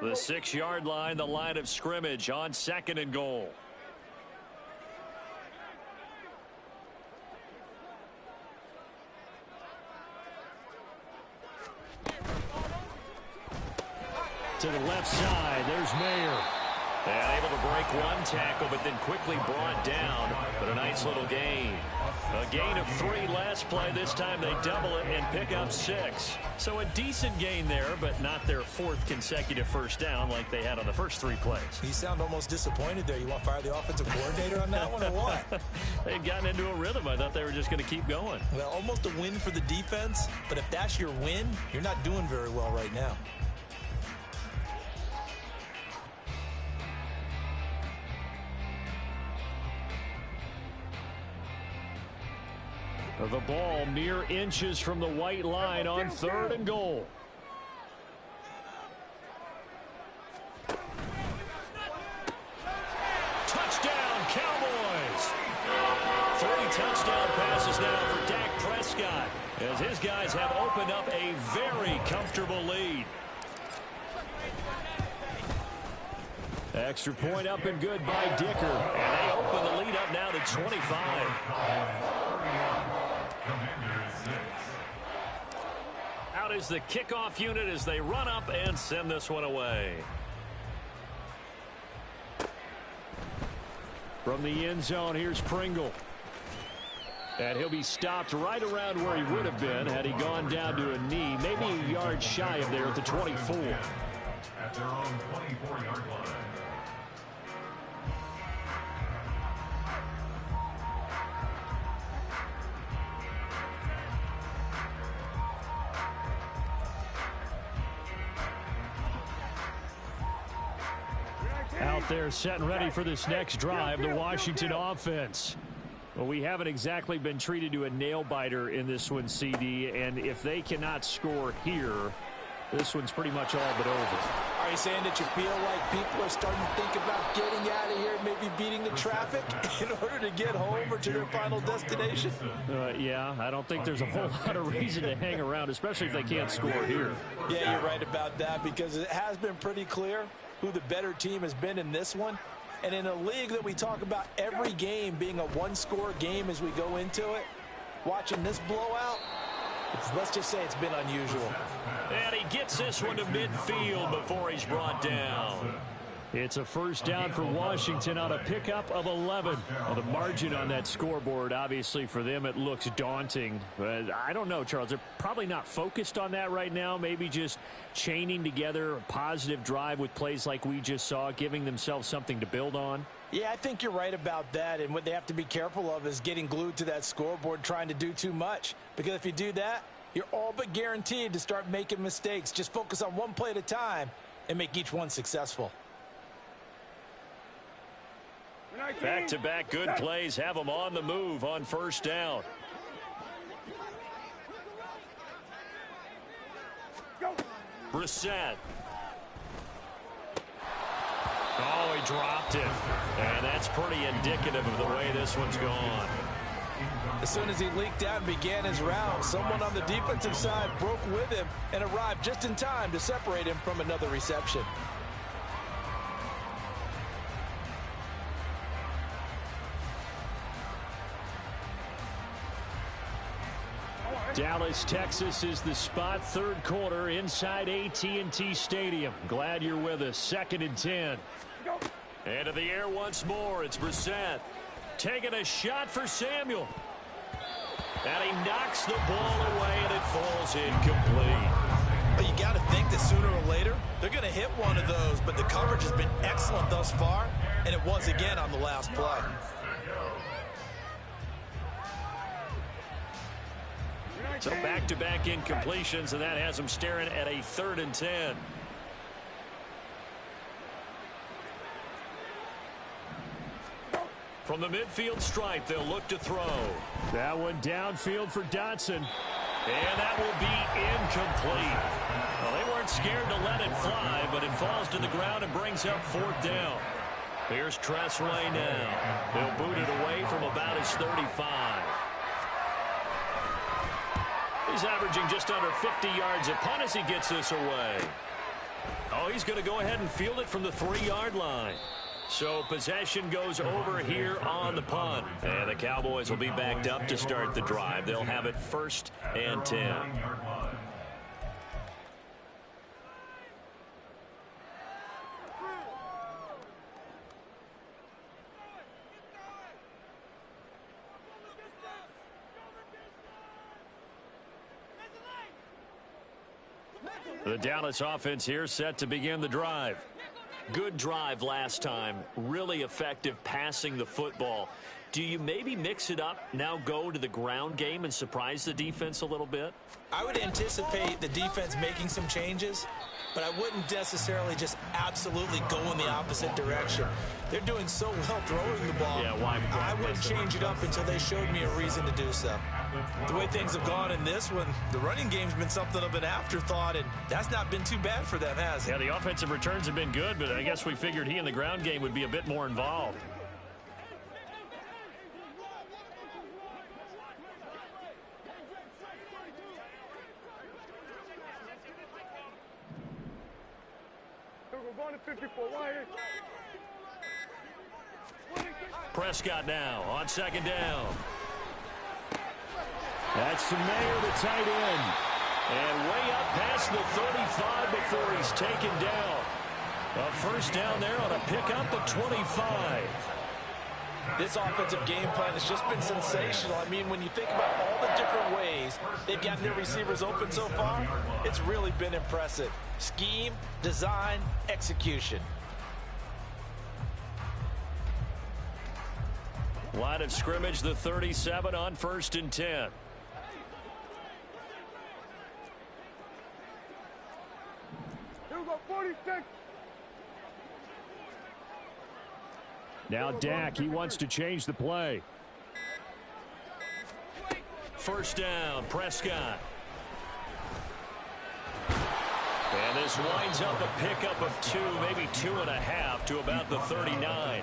B: The 6-yard line, the line of scrimmage on 2nd and goal.
D: To the left side, there's Mayer.
B: And able to break one tackle, but then quickly brought down. But a nice little gain. A gain of 3 last play. This time they double it and pick up 6. So a decent gain there, but not their 4th consecutive first down like they had on the first 3 plays.
C: You sound almost disappointed there. You want to fire the offensive coordinator on that one or what?
B: They'd gotten into a rhythm. I thought they were just going to keep going.
C: Well, almost a win for the defense, but if that's your win, you're not doing very well right now.
B: The ball mere inches from the white line on 3rd and goal. Touchdown, Cowboys! 3 touchdown passes now for Dak Prescott as his guys have opened up a very comfortable lead. Extra point up and good by Dicker. And they open the lead up now to 25. Out is the kickoff unit as they run up and send this one away. From the end zone, here's Pringle. And he'll be stopped right around where he would have been had he gone down to a knee, maybe a yard shy of there at the 24.
E: At their own 24-yard line.
B: Out there set and ready for this next drive, the Washington offense. Well, we haven't exactly been treated to a nail-biter in this one, CD, and if they cannot score here, this one's pretty much all but over.
C: Are you saying that you feel like people are starting to think about getting out of here, maybe beating the traffic in order to get home or to their final destination?
B: Yeah, I don't think there's a whole lot of reason to hang around, especially if they can't score here.
C: Yeah, you're right about that because it has been pretty clear who the better team has been in this one. And in a league that we talk about every game being a one-score game as we go into it, watching this blowout, let's just say it's been unusual.
B: And he gets this one to midfield before he's brought down. It's a first down for Washington on a pickup of 11. Well, the margin on that scoreboard, obviously for them, it looks daunting. But I don't know, Charles. They're probably not focused on that right now. Maybe just chaining together a positive drive with plays like we just saw, giving themselves something to build on.
C: Yeah, I think you're right about that. And what they have to be careful of is getting glued to that scoreboard trying to do too much. Because if you do that, you're all but guaranteed to start making mistakes. Just focus on one play at a time and make each one successful.
B: Back-to-back good plays have them on the move on first down. Brissett. Oh, he dropped it. And that's pretty indicative of the way this one's gone.
C: As soon as he leaked out and began his route, someone on the defensive side broke with him and arrived just in time to separate him from another reception.
B: Dallas, Texas is the spot. Third quarter inside AT&T Stadium. Glad you're with us. 2nd and 10. Into the air once more. It's Brissett taking a shot for Samuel. And he knocks the ball away, and it falls incomplete.
C: But you got to think that sooner or later, they're going to hit one of those. But the coverage has been excellent thus far, and it was again on the last play.
B: So back-to-back incompletions, and that has them staring at a 3rd and 10. From the midfield stripe, they'll look to throw. That one downfield for Dotson. And that will be incomplete. Well, they weren't scared to let it fly, but it falls to the ground and brings up 4th down. Here's Tressway now. He'll boot it away from about his 35. He's averaging just under 50 yards a punt as he gets this away. Oh, he's going to go ahead and field it from the 3-yard line. So possession goes over here on the punt. And the Cowboys will be backed up to start the drive. They'll have it 1st and 10. The Dallas offense here set to begin the drive.
D: Good drive last time. Really effective passing the football. Do you maybe mix it up, now go to the ground game and surprise the defense a little bit?
C: I would anticipate the defense making some changes, but I wouldn't necessarily just absolutely go in the opposite direction. They're doing so well throwing the ball.
D: Yeah, why?
C: I wouldn't change it up until they showed me a reason to do so. The way things have gone in this one, the running game's been something of an afterthought, and that's not been too bad for them, has it?
B: Yeah, the offensive returns have been good, but I guess we figured he in the ground game would be a bit more involved.
A: We're going to 54. Wire.
B: Prescott now on second down.
D: That's to Mayer, the tight end.
B: And way up past the 35 before he's taken down. A first down there on a pickup of 25.
C: This offensive game plan has just been sensational. I mean, when you think about all the different ways they've gotten their receivers open so far, it's really been impressive. Scheme, design, execution.
B: Line of scrimmage, the 37 on 1st and 10.
A: Here we go, 46.
D: Now Dak, he wants to change the play.
B: First down, Prescott. And this winds up a pickup of 2, maybe 2.5 to about the 39.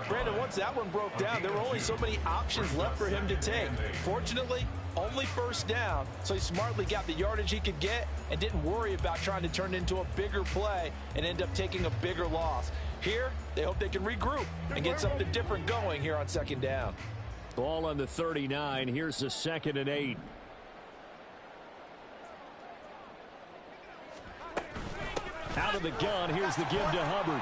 C: Brandon, once that one broke down, there were only so many options left for him to take. Fortunately, only first down, so he smartly got the yardage he could get and didn't worry about trying to turn it into a bigger play and end up taking a bigger loss. Here, they hope they can regroup and get something different going here on second down.
D: Ball on the 39. Here's the 2nd and 8. Out of the gun, here's the give to Hubbard.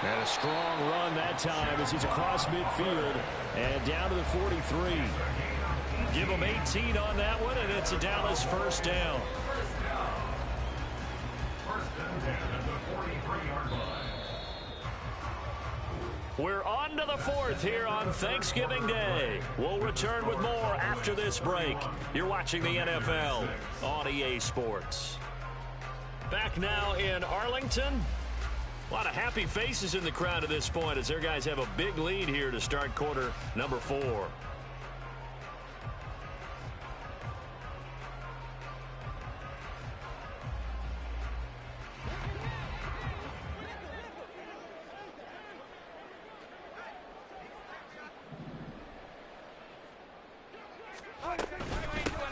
D: And a strong run that time as he's across midfield and down to the 43.
B: Give him 18 on that one, and it's a Dallas first down. We're on to the 4th here on Thanksgiving Day. We'll return with more after this break. You're watching the NFL on EA Sports. Back now in Arlington. A lot of happy faces in the crowd at this point as their guys have a big lead here to start quarter number 4.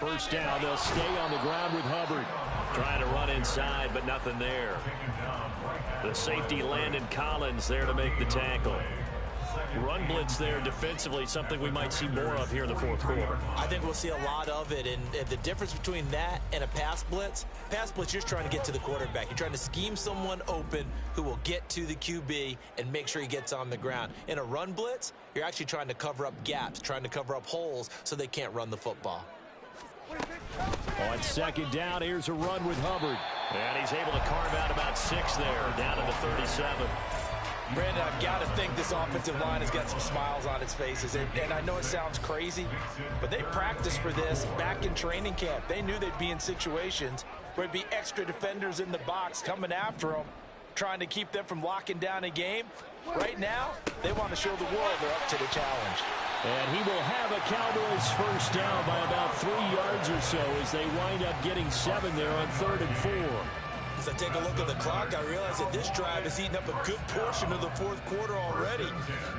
D: First down, they'll stay on the ground with Hubbard.
B: Trying to run inside, but nothing there. The safety, Landon Collins, there to make the tackle. Run blitz there defensively, something we might see more of here in the 4th quarter.
C: I think we'll see a lot of it, and the difference between that and a pass blitz, you're just trying to get to the quarterback. You're trying to scheme someone open who will get to the QB and make sure he gets on the ground. In a run blitz, you're actually trying to cover up gaps, trying to cover up holes so they can't run the football.
D: On second down, here's a run with Hubbard.
B: And he's able to carve out about 6 there, down to the 37.
C: Brandon, I've got to think this offensive line has got some smiles on its faces. And I know it sounds crazy, but they practiced for this back in training camp. They knew they'd be in situations where it'd be extra defenders in the box coming after them, trying to keep them from locking down a game. Right now, they want to show the world they're up to the challenge.
D: And he will have a Cowboys first down by about 3 yards or so as they wind up getting 7 there on 3rd and 4.
C: As I take a look at the clock, I realize that this drive has eaten up a good portion of the 4th quarter already.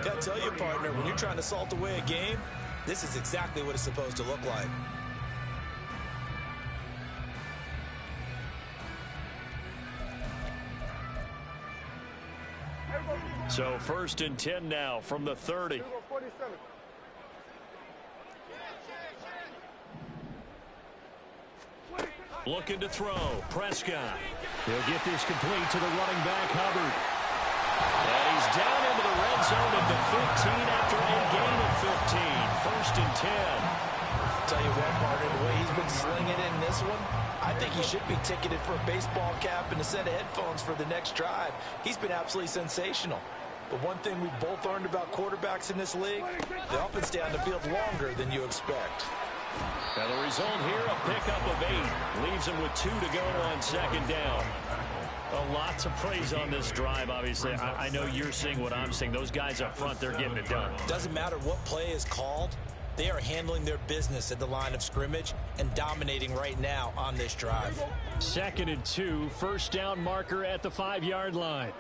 C: Got to tell you, partner, when you're trying to salt away a game, this is exactly what it's supposed to look like.
B: So 1st and 10 now from the 30.
A: 47.
B: Looking to throw. Prescott.
D: He'll get this complete to the running back, Hubbard.
B: And he's down into the red zone at the 15 after a gain of 15. 1st and 10.
C: Tell you what, partner, the way he's been slinging in this one, I think he should be ticketed for a baseball cap and a set of headphones for the next drive. He's been absolutely sensational. But one thing we've both learned about quarterbacks in this league, they often stay on the field longer than you expect.
B: Now the result here, a pickup of 8. Leaves him with 2 to go on second down. Well, lots of praise on this drive, obviously. I know you're seeing what I'm seeing. Those guys up front, they're getting it done.
C: Doesn't matter what play is called. They are handling their business at the line of scrimmage and dominating right now on this drive.
D: 2nd and 2, first down marker at the 5-yard line.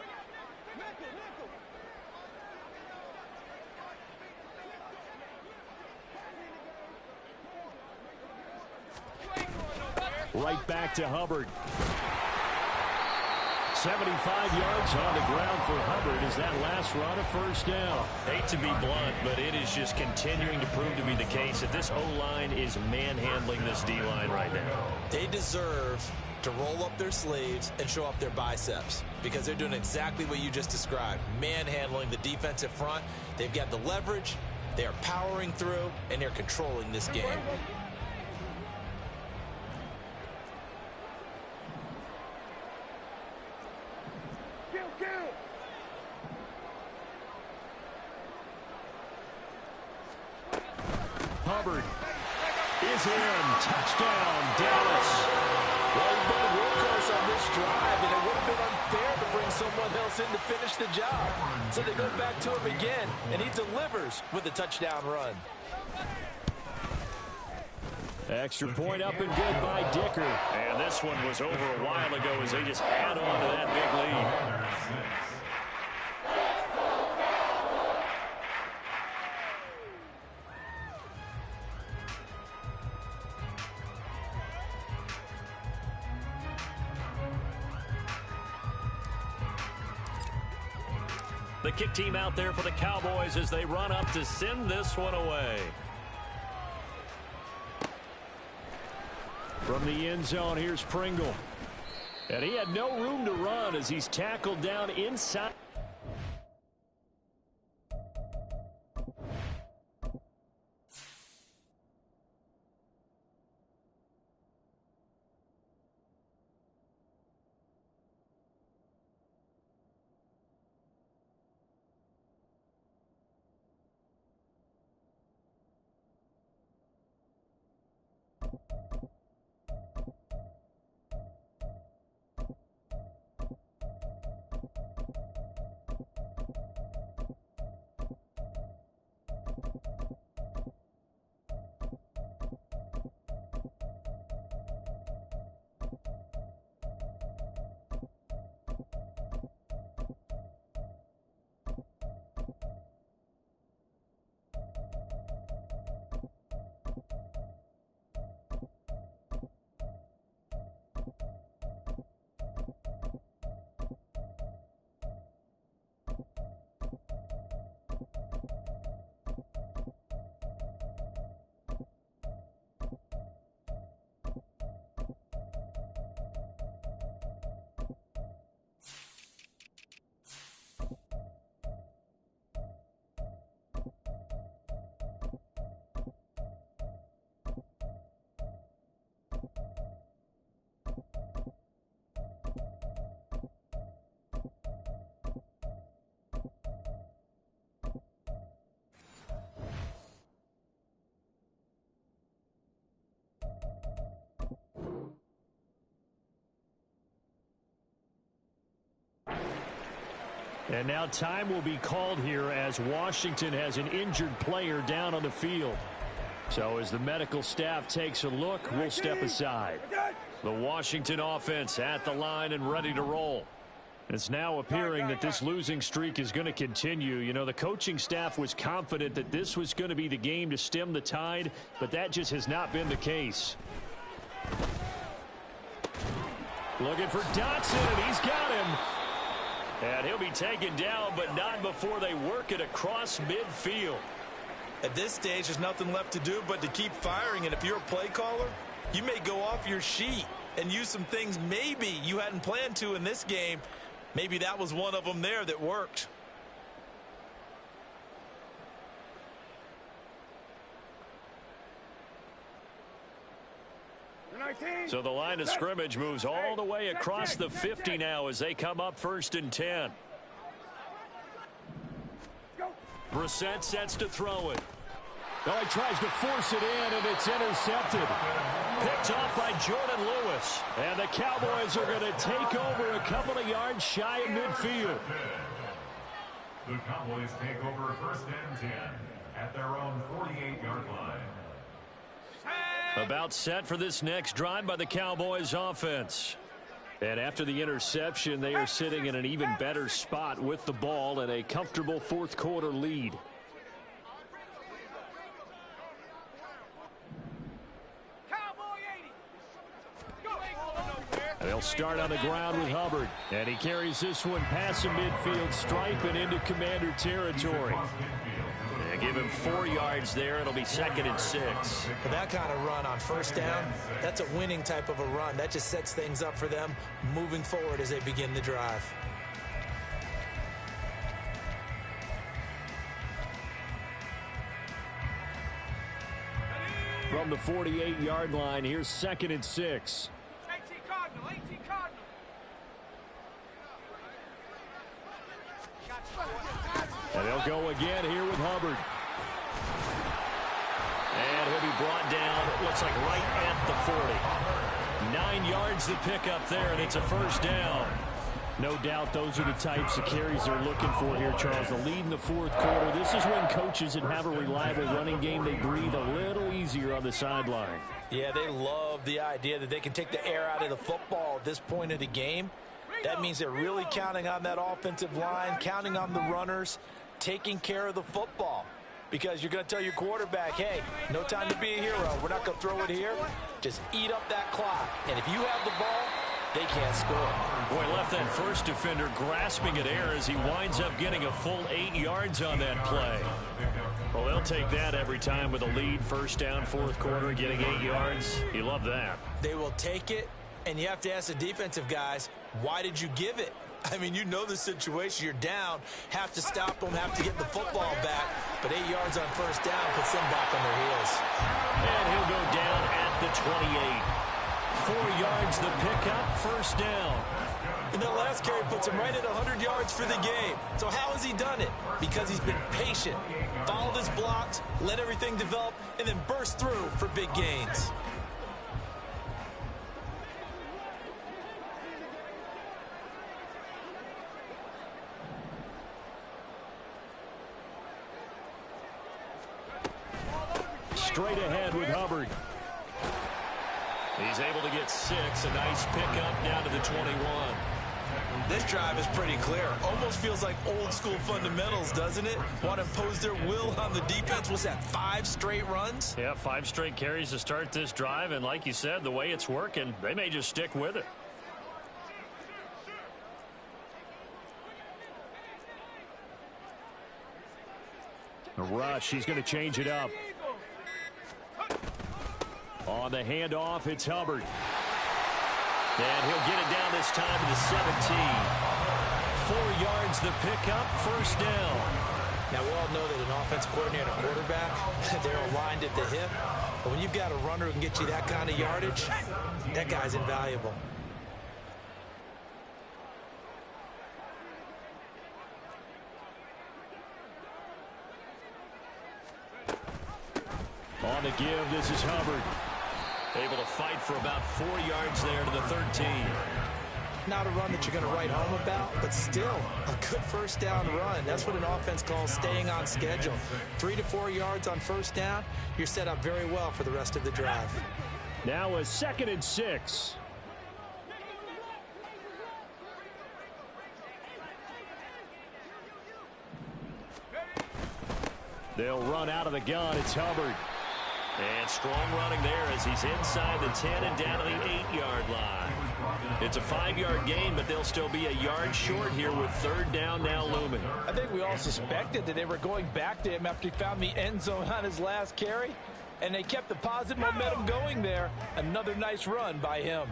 D: Right back to Hubbard. 75 yards on the ground for Hubbard as that last run a first down.
B: Hate to be blunt, but it is just continuing to prove to be the case that this O-line is manhandling this D-line right now.
C: They deserve to roll up their sleeves and show up their biceps because they're doing exactly what you just described, manhandling the defensive front. They've got the leverage, they are powering through, and they're controlling this game.
D: Hubbard is in. Touchdown, Dallas.
F: Well, he's been a workhorse on this drive, and it would have been unfair to bring someone else in to finish the job. So they go back to him again, and he delivers with a touchdown run.
D: Extra point up and good by Dicker.
B: And this one was over a while ago as they just add on to that big lead. The kick team out there for the Cowboys as they run up to send this one away.
D: From the end zone, here's Pringle. And he had no room to run as he's tackled down inside. And now time will be called here as Washington has an injured player down on the field. So as the medical staff takes a look, we'll step aside. The Washington offense at the line and ready to roll. It's now appearing that this losing streak is going to continue. You know, the coaching staff was confident that this was going to be the game to stem the tide, but that just has not been the case. Looking for Dotson, and he's got him. And he'll be taken down, but not before they work it across midfield.
C: At this stage, there's nothing left to do but to keep firing. And if you're a play caller, you may go off your sheet and use some things maybe you hadn't planned to in this game. Maybe that was one of them there that worked.
B: So the line of scrimmage moves all the way across the 50 now as they come up 1st and 10. Brissett sets to throw it.
D: Oh, he tries to force it in, and it's intercepted.
B: Picked off by Jordan Lewis.
D: And the Cowboys are going to take over a couple of yards shy of midfield.
E: The Cowboys take over 1st and 10 at their own 48-yard line.
B: About set for this next drive by the Cowboys offense.
D: And after the interception, they are sitting in an even better spot with the ball and a comfortable 4th quarter lead. They'll start on the ground with Hubbard. And he carries this one past the midfield stripe and into Commander territory.
B: And give him 4 yards there. It'll be 2nd and 6.
C: For that kind of run on 1st down, that's a winning type of a run. That just sets things up for them moving forward as they begin the drive.
D: From the 48-yard line, here's 2nd and 6. And they'll go again here with Hubbard.
B: And he'll be brought down, looks like right at the 40. 9 yards to pick up there, and it's a 1st down.
D: No doubt those are the types of carries they're looking for here, Charles. The lead in the 4th quarter. This is when coaches that have a reliable running game, they breathe a little easier on the sideline.
C: Yeah, they love the idea that they can take the air out of the football at this point of the game. That means they're really counting on that offensive line, counting on the runners, taking care of the football. Because you're going to tell your quarterback, hey, no time to be a hero. We're not going to throw it here. Just eat up that clock. And if you have the ball, they can't score.
B: Boy, left that first defender grasping at air as he winds up getting a full 8 yards on that play. Well, they'll take that every time with a lead. 1st down, 4th quarter, getting 8 yards. You love that.
C: They will take it, and you have to ask the defensive guys, why did you give it? I mean, you know the situation. You're down, have to stop them, have to get the football back. But 8 yards on 1st down puts them back on their heels.
B: And he'll go down at the 28. 4 yards the pickup, 1st down.
C: And that last carry puts him right at 100 yards for the game. So how has he done it? Because he's been patient, followed his blocks, let everything develop, and then burst through for big gains.
D: Straight ahead with Hubbard.
B: He's able to get 6. A nice pickup down to the 21.
C: This drive is pretty clear. Almost feels like old school fundamentals, doesn't it? Want to impose their will on the defense. What's that, 5 straight runs?
B: Yeah, 5 straight carries to start this drive. And like you said, the way it's working, they may just stick with it.
D: A rush. He's going to change it up. On the handoff, it's Hubbard.
B: And he'll get it down this time to the 17. 4 yards the pickup, 1st down.
C: Now, we all know that an offensive coordinator and a quarterback, they're aligned at the hip. But when you've got a runner who can get you that kind of yardage, that guy's invaluable.
D: On the give, this is Hubbard.
B: Able to fight for about 4 yards there to the 13.
C: Not a run that you're going to write home about, but still a good 1st down run. That's what an offense calls staying on schedule. 3 to 4 yards on 1st down, you're set up very well for the rest of the drive.
D: Now a 2nd and 6. They'll run out of the gun. It's Hubbard.
B: And strong running there as he's inside the 10 and down to the 8-yard line. It's a 5-yard gain, but they'll still be a yard short here with 3rd down now looming.
F: I think we all suspected that they were going back to him after he found the end zone on his last carry, and they kept the positive momentum going there. Another nice run by him.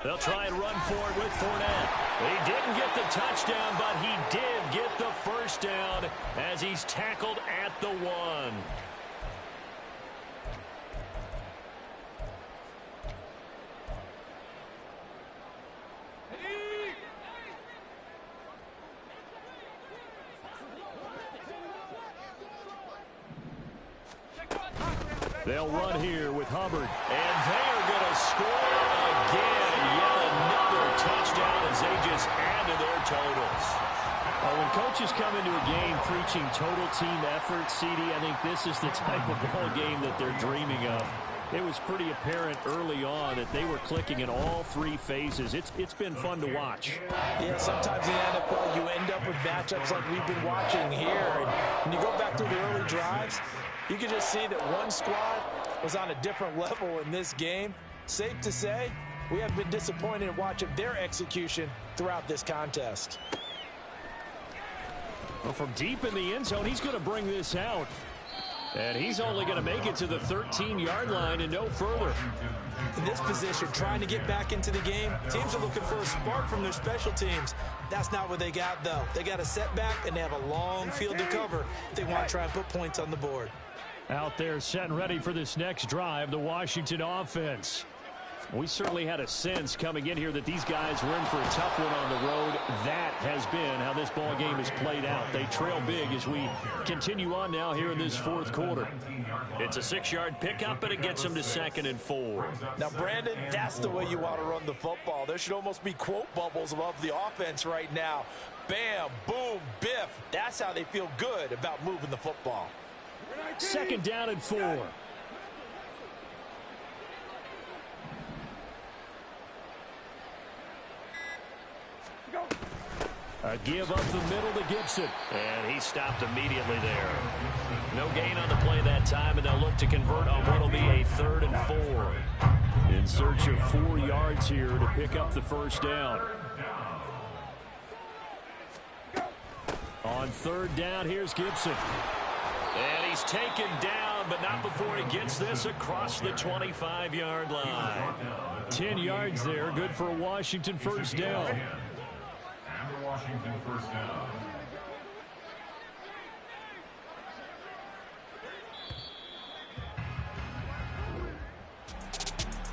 B: They'll try and run for it with Fournette. He didn't get the touchdown, but he did get the first down as he's tackled at the 1. They'll run here with Hubbard. And they are going to score again. Yet another touchdown as they just add to their totals.
D: Well, when coaches come into a game preaching total team effort, CD, I think this is the type of ball game that they're dreaming of. It was pretty apparent early on that they were clicking in all 3 phases. It's been fun to watch.
C: Yeah, sometimes in the NFL you end up with matchups like we've been watching here. And when you go back through the early drives, you can just see that one squad was on a different level in this game. Safe to say, we have been disappointed in watching their execution throughout this contest.
D: Well, from deep in the end zone, he's going to bring this out. And he's only going to make it to the 13-yard line and no further.
C: In this position, trying to get back into the game, teams are looking for a spark from their special teams. That's not what they got, though. They got a setback, and they have a long field to cover if they want to try and put points on the board.
D: Out there set and ready for this next drive, the Washington offense. We certainly had a sense coming in here that these guys were in for a tough one on the road. That has been how this ball game has played out. They trail big as we continue on now here in this 4th quarter.
B: It's a 6-yard pickup, and it gets them to 2nd and 4.
C: Now, Brandon, that's the way you want to run the football. There should almost be quote bubbles above the offense right now. Bam, boom, biff. That's how they feel good about moving the football.
D: 2nd down and 4.
B: A give up the middle to Gibson. And he stopped immediately there. No gain on the play that time, and they'll look to convert on what will be a 3rd and 4.
D: In search of 4 yards here to pick up the first down. On 3rd down, here's Gibson.
B: And he's taken down, but not before he gets this across the 25-yard line.
D: 10 yards there, good for a Washington first down.
E: And the Washington first down.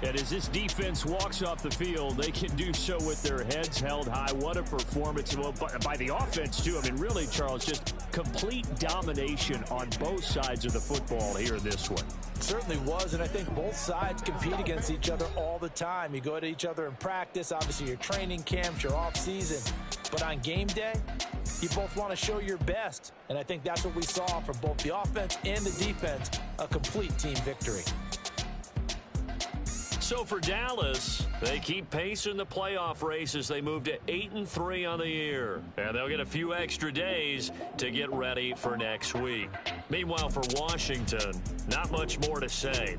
D: And as this defense walks off the field, they can do so with their heads held high. What a performance by the offense, too. I mean, really, Charles, just complete domination on both sides of the football here in this one.
C: Certainly was, and I think both sides compete against each other all the time. You go at each other in practice, obviously your training camps, your off-season. But on game day, you both want to show your best. And I think that's what we saw from both the offense and the defense, a complete team victory.
B: So for Dallas, they keep pace in the playoff race as they move to 8-3 on the year. And they'll get a few extra days to get ready for next week. Meanwhile, for Washington, not much more to say.